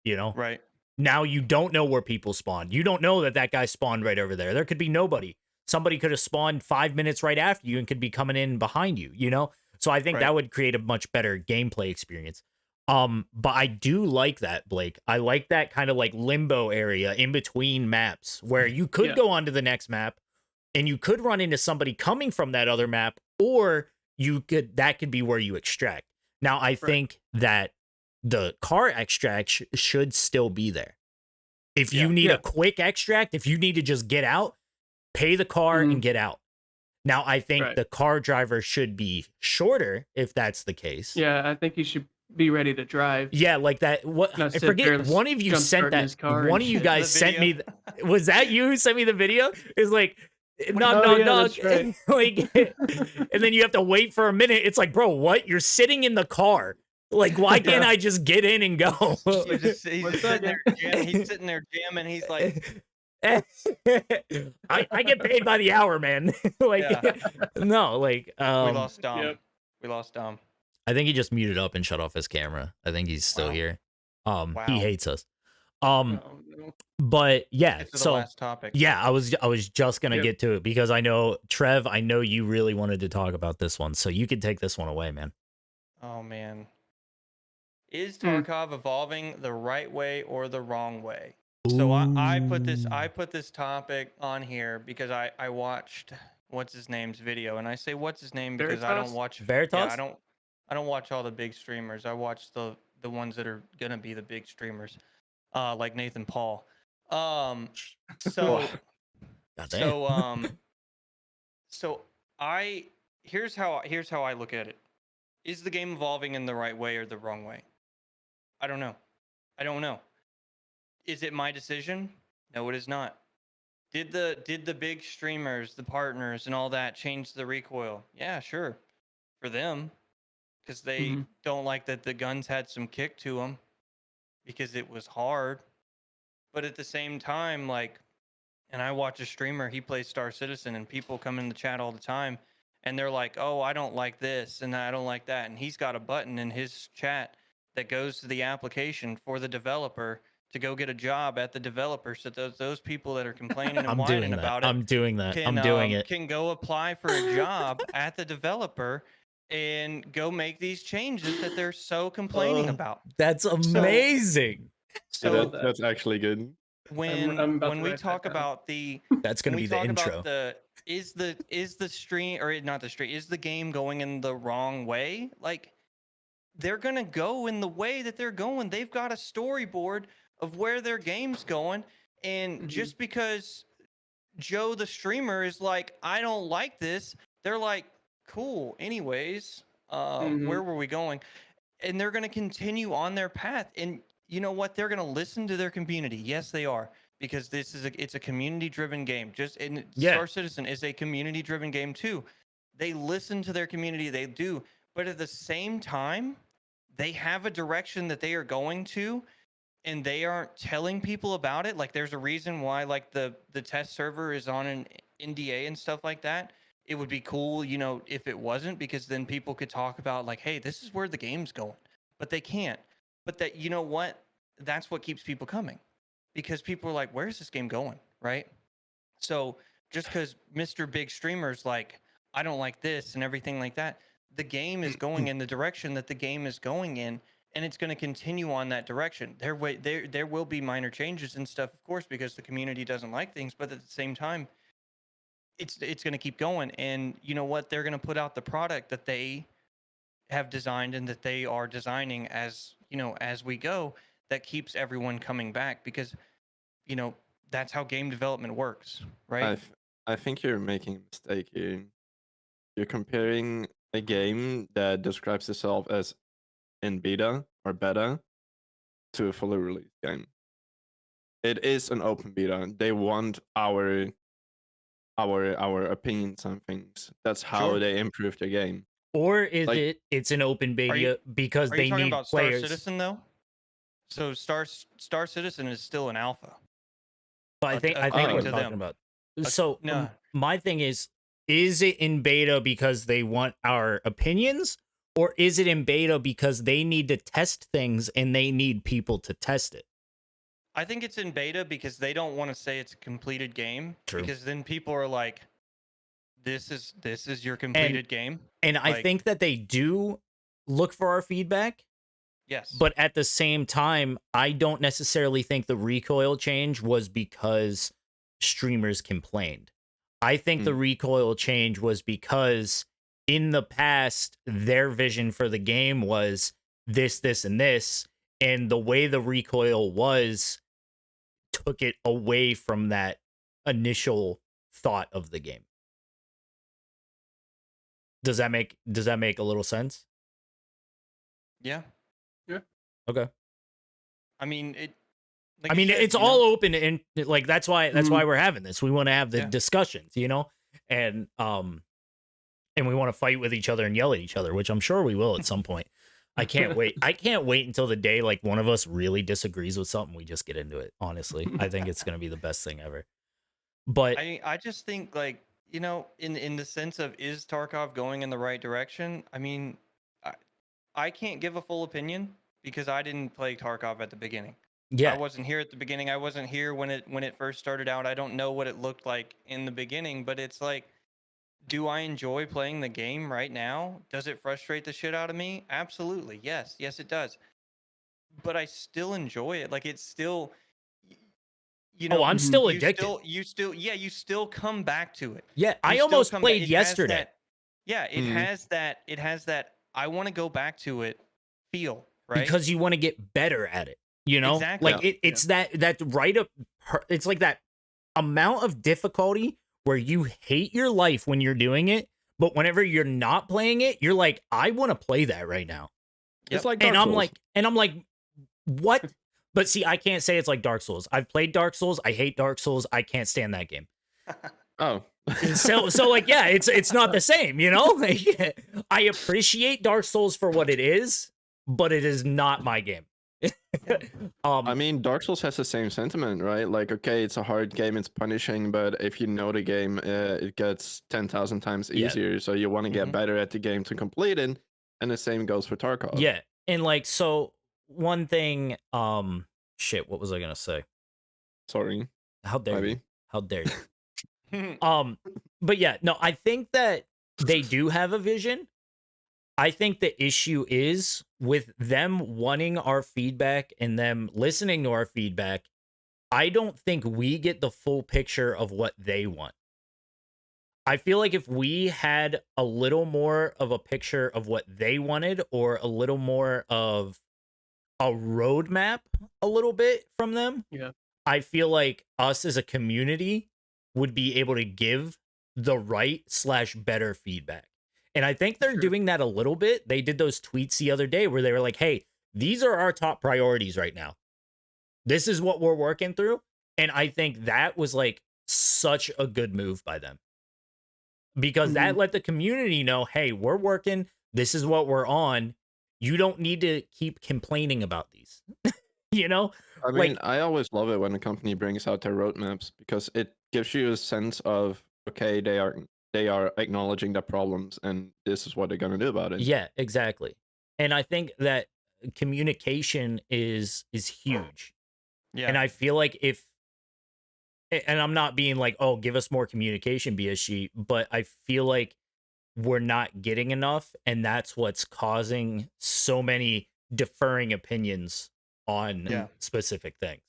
you know? Right. Now you don't know where people spawn. You don't know that guy spawned right over there. There could be nobody. Somebody could have spawned 5 minutes right after you and could be coming in behind you, you know? So I think that would create a much better gameplay experience. But I do like that, Blake. I like that kind of like limbo area in between maps where you could go on to the next map and you could run into somebody coming from that other map, or that could be where you extract. Now I think that the car extract should still be there. If you need a quick extract, if you need to just get out, pay the car and get out. Now, I think the car driver should be shorter if that's the case. Yeah, I think you should be ready to drive. Yeah, like that. What I forget. One of you sent that. One of you guys sent me. Was that you who sent me the video? It's like knock. Like, and then you have to wait for a minute. It's like, bro, what? You're sitting in the car. Like, why can't I just get in and go? He's sitting there jamming. He's like, I get paid by the hour, man. Like, no, like, we lost Dom. Yep. We lost Dom. I think he just muted up and shut off his camera. I think he's still here. He hates us. But yeah, so the last topic. Yeah, I was just gonna get to it because I know Trev, I know you really wanted to talk about this one, so you can take this one away, man. Oh man. Is Tarkov evolving the right way or the wrong way? Ooh. So I put this topic on here because I watched what's his name's video, and I say what's his name because I don't watch Veritas. Yeah, I don't watch all the big streamers. I watch the ones that are gonna be the big streamers, like NathanPaul. Here's how I look at it. Is the game evolving in the right way or the wrong way? I don't know. Is it my decision? No, it is not. Did the big streamers, the partners and all that change the recoil? Yeah, sure. For them. Because they don't like that the guns had some kick to them. Because it was hard. But at the same time, like, and I watch a streamer, he plays Star Citizen, and people come in the chat all the time, and they're like, oh, I don't like this, and I don't like that. And he's got a button in his chat that goes to the application for the developer to go get a job at the developer. So those people that are complaining and whining about it. I'm doing that. I'm doing it. Can go apply for a job at the developer and go make these changes that they're so complaining about. That's amazing. So that's actually good. When we talk about that's going to be the intro. Is the stream, or not the stream, is the game going in the wrong way? Like, they're going to go in the way that they're going. They've got a storyboard of where their game's going. And just because Joe, the streamer, is like, I don't like this, they're like, cool. Anyways, where were we going? And they're going to continue on their path. And you know what? They're going to listen to their community. Yes, they are. Because it's a community-driven game. Star Citizen is a community-driven game too. They listen to their community. They do. But at the same time, they have a direction that they are going to, and they aren't telling people about it. Like, there's a reason why, like, the test server is on an NDA and stuff like that. It would be cool, you know, if it wasn't, because then people could talk about, like, hey, this is where the game's going. But they can't. But that, you know what? That's what keeps people coming. Because people are like, where's this game going, right? So just because Mr. Big Streamer's like, I don't like this and everything like that, the game is going in the direction that the game is going in, and it's going to continue on that direction. There will be minor changes and stuff, of course, because the community doesn't like things, but at the same time, it's going to keep going. And you know what? They're going to put out the product that they have designed and that they are designing as, you know, as we go, that keeps everyone coming back, because, you know, that's how game development works, right? I think you're making a mistake here. You're comparing a game that describes itself as in beta or beta to a fully released game. It is an open beta. They want our opinions on things. That's how Sure. they improve their game. Or is Like- it's an open Are beta you- because Are they you talking need about players? Star Citizen though? So Star Citizen is still an alpha. But I think according we're to talking them. about. So No. my thing is it in beta because they want our opinions, or is it in beta because they need to test things and they need people to test it? I think it's in beta because they don't want to say it's a completed game. True. Because then people are like, this is your completed game. And I Like- think that they do look for our feedback, Yes. but at the same time, I don't necessarily think the recoil change was because streamers complained. I think the recoil change was because in the past, their vision for the game was this, this, and this. And the way the recoil was took it away from that initial thought of the game. Does that make a little sense? yeah. Okay. I mean, it. I mean, it's all open, and like that's why we're having this. We want to have the Yeah. discussions, you know, and we want to fight with each other and yell at each other, which I'm sure we will at some point. I can't wait. I can't wait until the day like one of us really disagrees with something. We just get into it. Honestly, I think it's gonna be the best thing ever. But I just think, like, you know, in the sense of, is Tarkov going in the right direction? I mean, I can't give a full opinion because I didn't play Tarkov at the beginning. yeah, I wasn't here at the beginning. I wasn't here when it first started out. I don't know what it looked like in the beginning, but it's like, do I enjoy playing the game right now? Does it frustrate the shit out of me? Absolutely. Yes. Yes, it does. But I still enjoy it. Like, it's still, you know, I'm still addicted. you still come back to it. yeah. You I still almost come played it has yesterday. it has that I want to go back to it feel, right? Because you want to get better at it, you know. Exactly. Like it's that right up. It's like that amount of difficulty where you hate your life when you're doing it, but whenever you're not playing it, you're like, I want to play that right now. Yep. It's like And Dark I'm Souls. like, what? But see, I can't say it's like Dark Souls. I've played Dark Souls. I hate Dark Souls. I can't stand that game. Oh. So like, yeah, it's not the same, you know. Like, I appreciate Dark Souls for what it is, but it is not my game. I mean, Dark Souls has the same sentiment, right? Like, okay, it's a hard game, it's punishing, but if you know the game, it gets 10,000 times Yeah. easier. So you want to get Mhm. better at the game to complete it, and the same goes for Tarkov. Yeah, and like, so one thing, shit, what was I gonna say? Sorry, How dare you? maybe. How dare you? But yeah, no, I think that they do have a vision. I think the issue is with them wanting our feedback and them listening to our feedback. I don't think we get the full picture of what they want. I feel like if we had a little more of a picture of what they wanted, or a little more of a roadmap a little bit from them, Yeah. I feel like us as a community would be able to give the right / better feedback. And I think they're Sure. doing that a little bit. They did those tweets the other day where they were like, hey, these are our top priorities right now. This is what we're working through. And I think that was like such a good move by them, because that let the community know, hey, we're working. This is what we're on. You don't need to keep complaining about these. You know? I Like- mean, I always love it when a company brings out their roadmaps because it gives you a sense of, okay, they are acknowledging their problems and this is what they're gonna do about it. Yeah, exactly. And I think that communication is huge. Yeah. And I feel like and I'm not being like, oh, give us more communication, BSG, but I feel like we're not getting enough, and that's what's causing so many differing opinions on Yeah. specific things.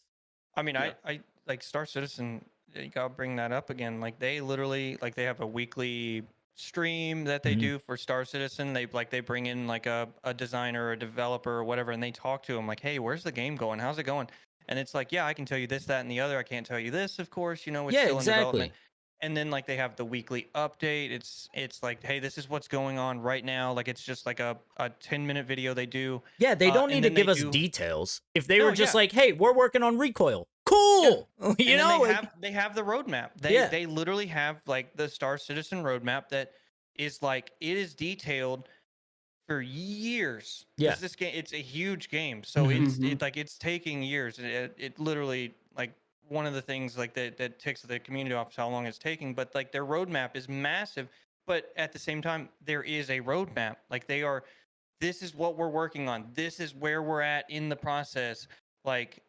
I mean, Yeah. I like Star Citizen. You gotta bring that up again. Like they literally, like they have a weekly stream that they Mhm. do for Star Citizen. They bring in like a designer, a developer, or whatever, and they talk to them like, "Hey, where's the game going? How's it going?" And it's like, "Yeah, I can tell you this, that, and the other. I can't tell you this, of course. You know, it's Yeah, still in development." exactly. And then like they have the weekly update. It's like, "Hey, this is what's going on right now." Like it's just like a 10-minute video they do. Yeah, they don't And need to then they give us do details. If they no, were just yeah. like, "Hey, we're working on Recoil," cool. You And then know, they like have the roadmap. Yeah. They literally have like the Star Citizen roadmap that is like it is detailed for years. Yeah. Because this game, it's a huge game, so Mhm. it's taking years. It literally like one of the things like that ticks the community off is how long it's taking. But like their roadmap is massive. But at the same time, there is a roadmap. Like they are, this is what we're working on. This is where we're at in the process. Like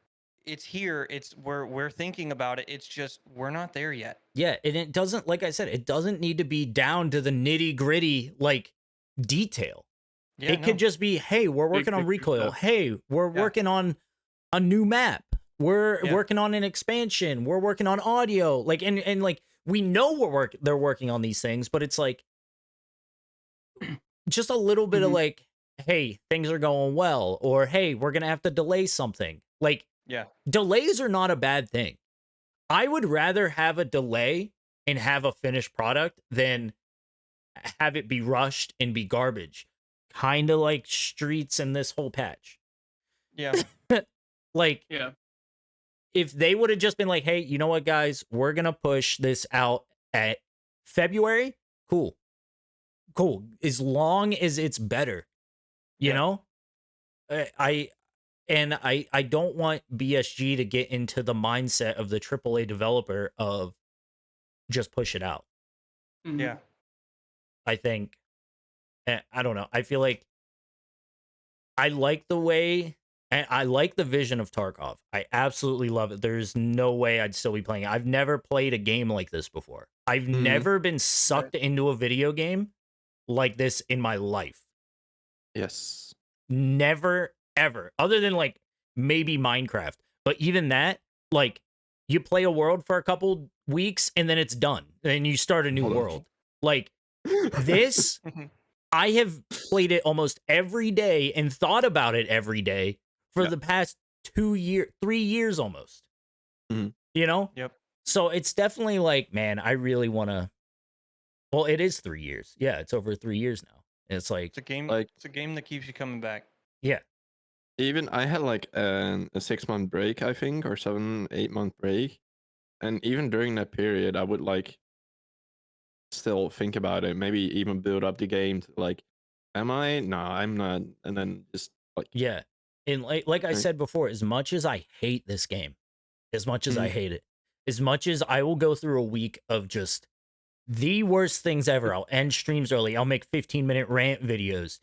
it's here. It's we're thinking about it. It's just we're not there yet. Yeah, and it doesn't, like I said, it doesn't need to be down to the nitty-gritty like detail. Yeah, It no. could just be, "Hey, we're Big working on picture Recoil. stuff. Hey, we're Yeah. working on a new map. We're Yeah. working on an expansion. We're working on audio." Like and like we know they're working on these things, but it's like just a little bit of Mhm. like, "Hey, things are going well," or "Hey, we're going to have to delay something." Like Yeah. delays are not a bad thing. I would rather have a delay and have a finished product than have it be rushed and be garbage. Kind of like Streets and this whole patch. Yeah. Like Yeah. if they would have just been like, "Hey, you know what, guys? We're going to push this out at February." Cool. Cool. As long as it's better, you Yeah. know? I don't want BSG to get into the mindset of the AAA developer of just push it out. Mhm. Yeah. I think I don't know. I feel like I like the way and I like the vision of Tarkov. I absolutely love it. There's no way I'd still be playing it. I've never played a game like this before. I've Mhm. never been sucked into a video game like this in my life. Yes. Never ever. Other than like maybe Minecraft. But even that, like you play a world for a couple weeks and then it's done. And you start a new Hold on. world. Like this, I have played it almost every day and thought about it every day for Yeah. the past 3 years almost. Mhm. You know? Yep. So it's definitely like, man, I really want to. Well, it is 3 years. Yeah, it's over 3 years now. And it's like, It's a game. Like- It's a game that keeps you coming back. yeah. Even I had like a 6-month break, I think, or 7-8 month break, and even during that period, I would like still think about it. Maybe even build up the game to like, am I? No, I'm not. And then just like, Yeah. And like I Right. said before, as much as I hate this game, as much as I Mhm. hate it, as much as I will go through a week of just the worst things ever, I'll end streams early. I'll make 15-minute rant videos.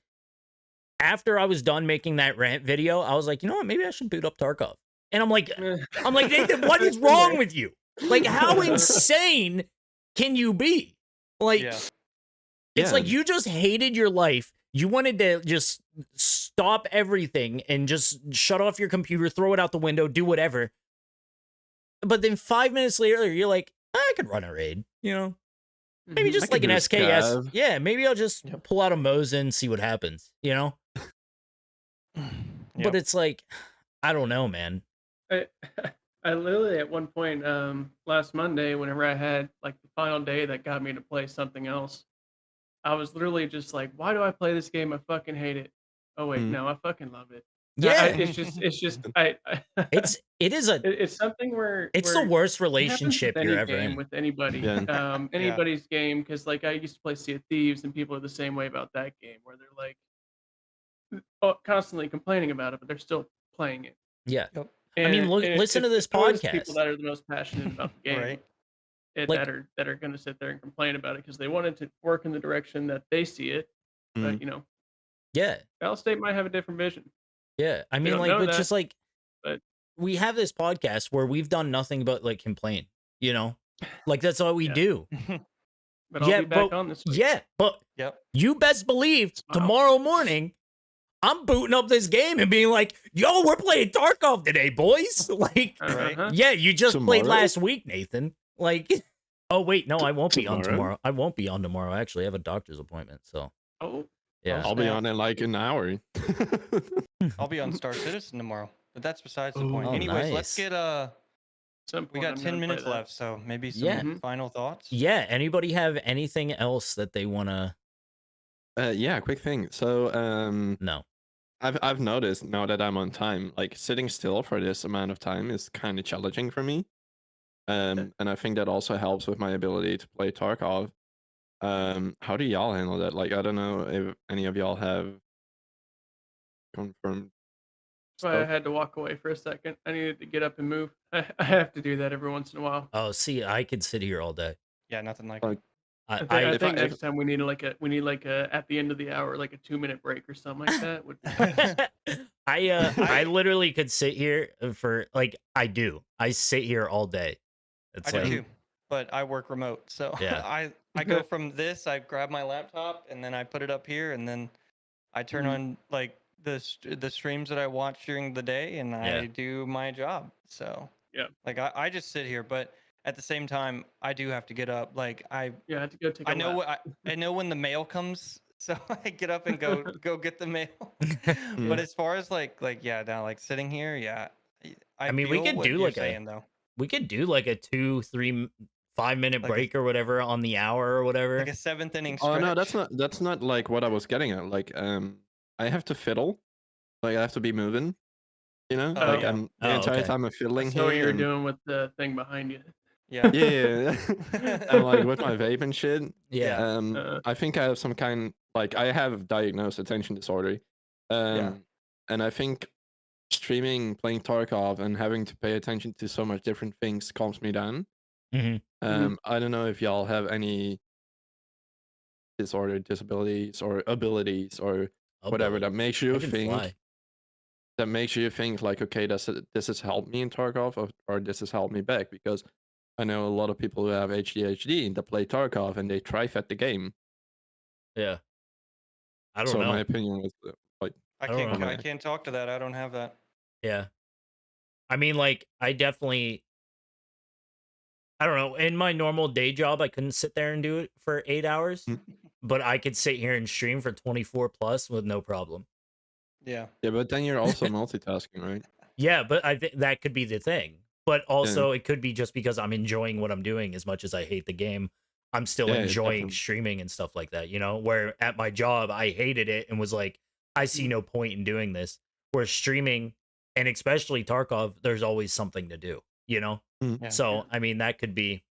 After I was done making that rant video, I was like, you know what? Maybe I should boot up Tarkov. And I'm like, Nathan, what is wrong with you? Like, how insane can you be? Like, Yeah. it's Yeah. like you just hated your life. You wanted to just stop everything and just shut off your computer, throw it out the window, do whatever. But then 5 minutes later, you're like, I could run a raid, you know? Maybe Mhm. just I could like an do a SKS. scav. Yeah, maybe I'll just Yep. pull out a Mosin, see what happens, you know? But Yep. it's like, I don't know, man. I I literally at one point last Monday, whenever I had like the final day that got me to play something else, I was literally just like, why do I play this game? I fucking hate it. Oh wait, Mm. no, I fucking love it. Yeah, It's just I it's something where it's the where worst it happens relationship with you're any ever game in. with anybody, Yeah. anybody's game. Because like I used to play Sea of Thieves, and people are the same way about that game, where they're like constantly complaining about it, but they're still playing it. Yeah. Yep. I mean, look, And listen to this it's always podcast. people that are the most passionate about the game, Right. Like- that are going to sit there and complain about it because they want it to work in the direction that they see it. But Mm. you know, Yeah. Val State might have a different vision. Yeah. I mean, don't like, know but that, just like, but- we have this podcast where we've done nothing but like complain, you know? Like, that's all we Yeah. do. But I'll Yeah, be back but- on this week. Yeah. But Yep. You best believe Smile. tomorrow morning, I'm booting up this game and being like, yo, we're playing Tarkov today, boys. Like, Right. yeah, you just played Tomorrow? last week, Nathan. Like, oh, wait, no, I won't be on Tomorrow? tomorrow. I won't be on tomorrow. Actually, I have a doctor's appointment. So, Oh, yeah. I'll be snap. on in like an hour. I'll be on Star Citizen tomorrow, but that's besides the Ooh. point. Oh, Anyways, let's nice. get some we point got I'm 10 gonna play minutes that. left, so maybe some Yeah. final thoughts. Yeah. Anybody have anything else that they want to? Yeah, quick thing. So No. I've noticed now that I'm on time, like sitting still for this amount of time is kind of challenging for me. And I think that also helps with my ability to play Tarkov. How do y'all handle that? Like, I don't know if any of y'all have confirmed That's why I stuff. had to walk away for a second. I needed to get up and move. I have to do that every once in a while. Oh, see, I could sit here all day. Yeah, nothing like Like, it. I think, I if I think I- next time we need a at the end of the hour like a 2-minute break or something like that. Would I literally could sit here for like I do. I sit here all day. It's I like do too, but I work remote, so Yeah. I go from this. I grab my laptop and then I put it up here, and then I turn on like the streams that I watch during the day, and Yeah. I do my job. So Yeah. like I just sit here, but at the same time, I do have to get up. Like yeah, I have to go take a I know lap. I know when the mail comes, so I get up and go get the mail. But as far as like yeah, now like sitting here, yeah. I mean, we feel could what do you're like saying though. we could do like a 2, 3, 5 minute Like a- break or whatever on the hour or whatever. Like a 7th inning Oh stretch. no, that's not like what I was getting at. Like, I have to fiddle. Like, I have to be moving. You know, Oh, like yeah. I'm the Oh, entire okay. time I'm fiddling So what here. you're and- doing with the thing behind you. Yeah. Yeah, and like with my vape and shit. Yeah. I think I have some kind, like I have diagnosed attention disorder. And I think streaming, playing Tarkov, and having to pay attention to so much different things calms me down. Mhm. I don't know if y'all have any disorder, disabilities, or abilities, or whatever that makes you I can think fly. like, okay, this has helped me in Tarkov, or this has helped me back, because I know a lot of people who have ADHD that play Tarkov and they thrive the game. Yeah. I don't So know. my opinion was like, I don't can't know. I can't talk to that. I don't have that. Yeah. I mean, like, I definitely, I don't know. In my normal day job, I couldn't sit there and do it for 8 hours, but I could sit here and stream for 24 plus with no problem. Yeah. yeah, but then you're also multitasking, right? Yeah, but I think that could be the thing. But also, it could be just because I'm enjoying what I'm doing as much as I hate the game. I'm still Yeah, enjoying definitely. streaming and stuff like that, you know? Where at my job, I hated it and was like, I see no point in doing this. Where streaming, and especially Tarkov, there's always something to do, you know? Yeah. So, I mean, that could be.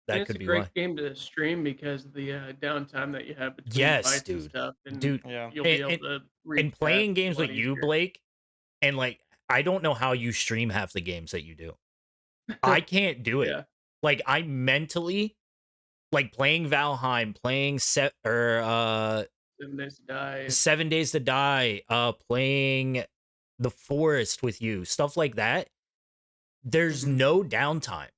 That It's could a be great why. game to stream because of the downtime that you have between Yes, fights and dude. stuff. And Dude, Yeah. you'll be and- able to and reach playing that games a lot with you, easier. Blake, and like I don't know how you stream half the games that you do. I can't do it. Yeah. Like I mentally, like playing Valheim, playing 7 Days to Die. 7 Days to Die, playing The Forest with you, stuff like that. There's no downtime.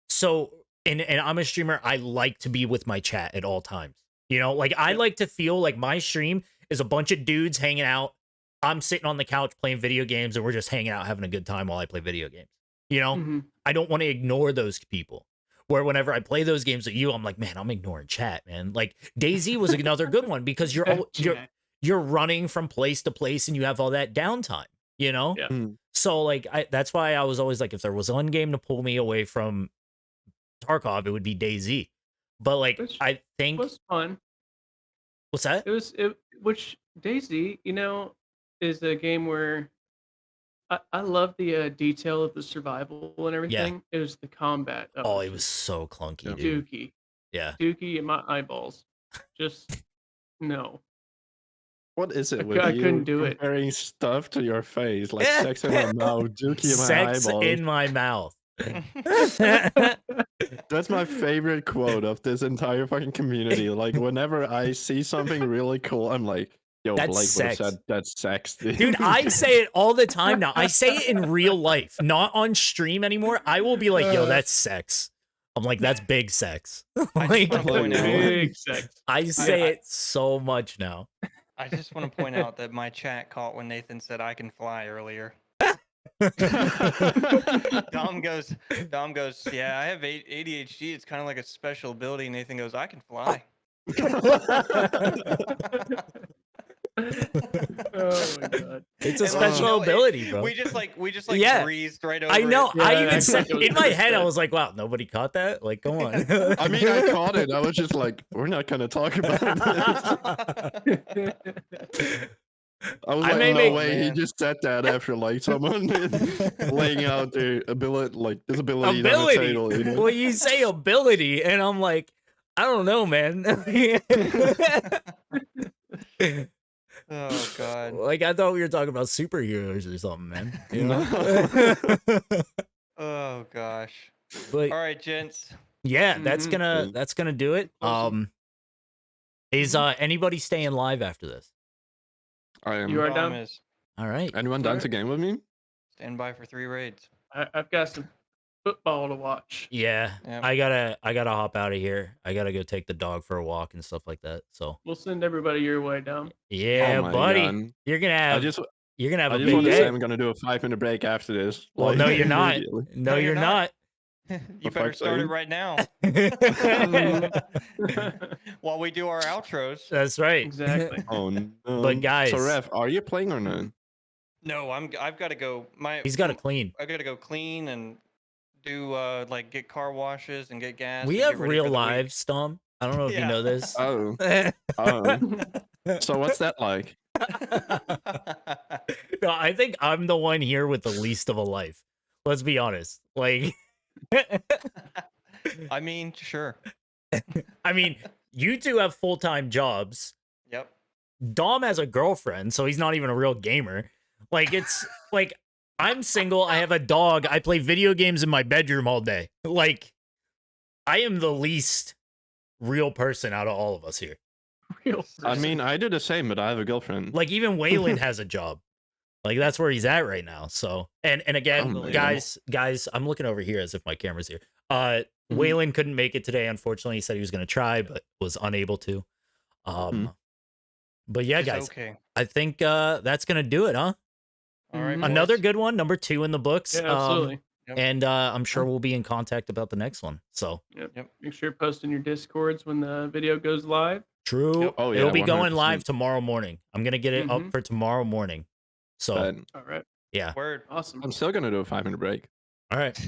So, and I'm a streamer. I like to be with my chat at all times. You know, like I like to feel like my stream is a bunch of dudes hanging out. I'm sitting on the couch playing video games, and we're just hanging out, having a good time while I play video games. You know, Mhm. I don't want to ignore those people. Where whenever I play those games with you, I'm like, man, I'm ignoring chat, man. Like DayZ was another good one because you're running from place to place and you have all that downtime, you know? Yeah. So like that's why I was always like, if there was one game to pull me away from Tarkov, it would be DayZ. But like Which I think It was fun. what's that? Which DayZ, is a game where I love the detail of the survival and everything. It was the combat. That Oh, it was so clunky, dude. dookie. Yeah. Dookie in my eyeballs. Just no. What is it I with you couldn't do it. comparing stuff to your face, like sex in my mouth, dookie in my Sex eyeballs? in my mouth. That's my favorite quote of this entire fucking community. Like whenever I see something really cool, I'm like, yo, That's Blake would have sex. said that's sex, dude. Dude, I say it all the time now. I say it in real life, not on stream anymore. I will be like, yo, that's sex. I'm like, that's big sex. I Like, just wanna point out- Big sex. I say I- it so much now. I just want to point out that my chat caught when Nathan said I can fly earlier. Dom goes, yeah, I have ADHD. It's kind of like a special ability. Nathan goes, I can fly. Oh my god. It's a And, special no, ability, bro. We just like Yeah. breezed right over. I know. Yeah, I I even said actually in my head, I said. was like, "Wow, nobody caught that." Like, come on. I mean, I caught it. I was just like, we're not gonna talk about this. I was I like, may no make- way. He Man. just said that after like someone laying out their ability, like this ability on the Ability. table. You know? Well, you say ability, and I'm like, I don't know, man. Oh god. Like, I thought we were talking about superheroes or something, man. You know? Oh gosh. But All right, gents. yeah, Mhm. that's gonna do it. Awesome. Is anybody staying live after this? I am. You are down? Promise. All right. Anyone down Alright. to game with me? Stand by for 3 raids. I've got some football to watch. Yeah, Yep. I gotta hop out of here. I gotta go take the dog for a walk and stuff like that. So We'll send everybody your way down. yeah, Oh my buddy, God. you're gonna I have just a want big to say day. I'm gonna do a 5-minute break after this. Well, like, no, you're not. immediately. No, you're not. You For better fuck's start it sake. right now while we do our outros. That's right. Exactly. Oh no. But guys- so Rev, are you playing or not? No, I've got to go. He's got to clean. I got to go clean and do like get car washes and get gas. We and have get ready real for the week. lives, Tom. I don't know if you Yeah. know this. Oh. So what's that like? No, I think I'm the one here with the least of a life. Let's be honest. Like, I mean, sure. I mean, you two have full-time jobs. Yep. Dom has a girlfriend, so he's not even a real gamer. Like, it's like I'm single, I have a dog, I play video games in my bedroom all day. Like, I am the least real person out of all of us here. Real I person. mean, I do the same, but I have a girlfriend. Like, even Waylon has a job. Like, that's where he's at right now. So, and again, Oh my guys, I'm looking over here as if my camera's here. Mhm. Waylon couldn't make it today, unfortunately. He said he was going to try, but was unable to. But yeah, It's guys, okay. I think that's going to do it, huh? All right. Mhm. boys. Another good one, number 2 in the books. Yeah, absolutely. Yep. And I'm sure we'll be in contact about the next one. So Make sure you're posting your discords when the video goes live. true. Yep. Oh, yeah, It'll be going 100%. live tomorrow morning. I'm going to get it up Mhm. for tomorrow morning. So But All right. yeah. Word. Awesome. I'm still gonna do a 5-minute break. All right.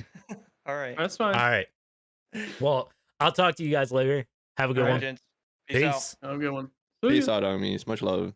All right. That's fine. All right. Well, I'll talk to you guys later. Have a good All right, one. gents. Peace out. Peace. Have a good one. See Peace ya. out, homies. Much love.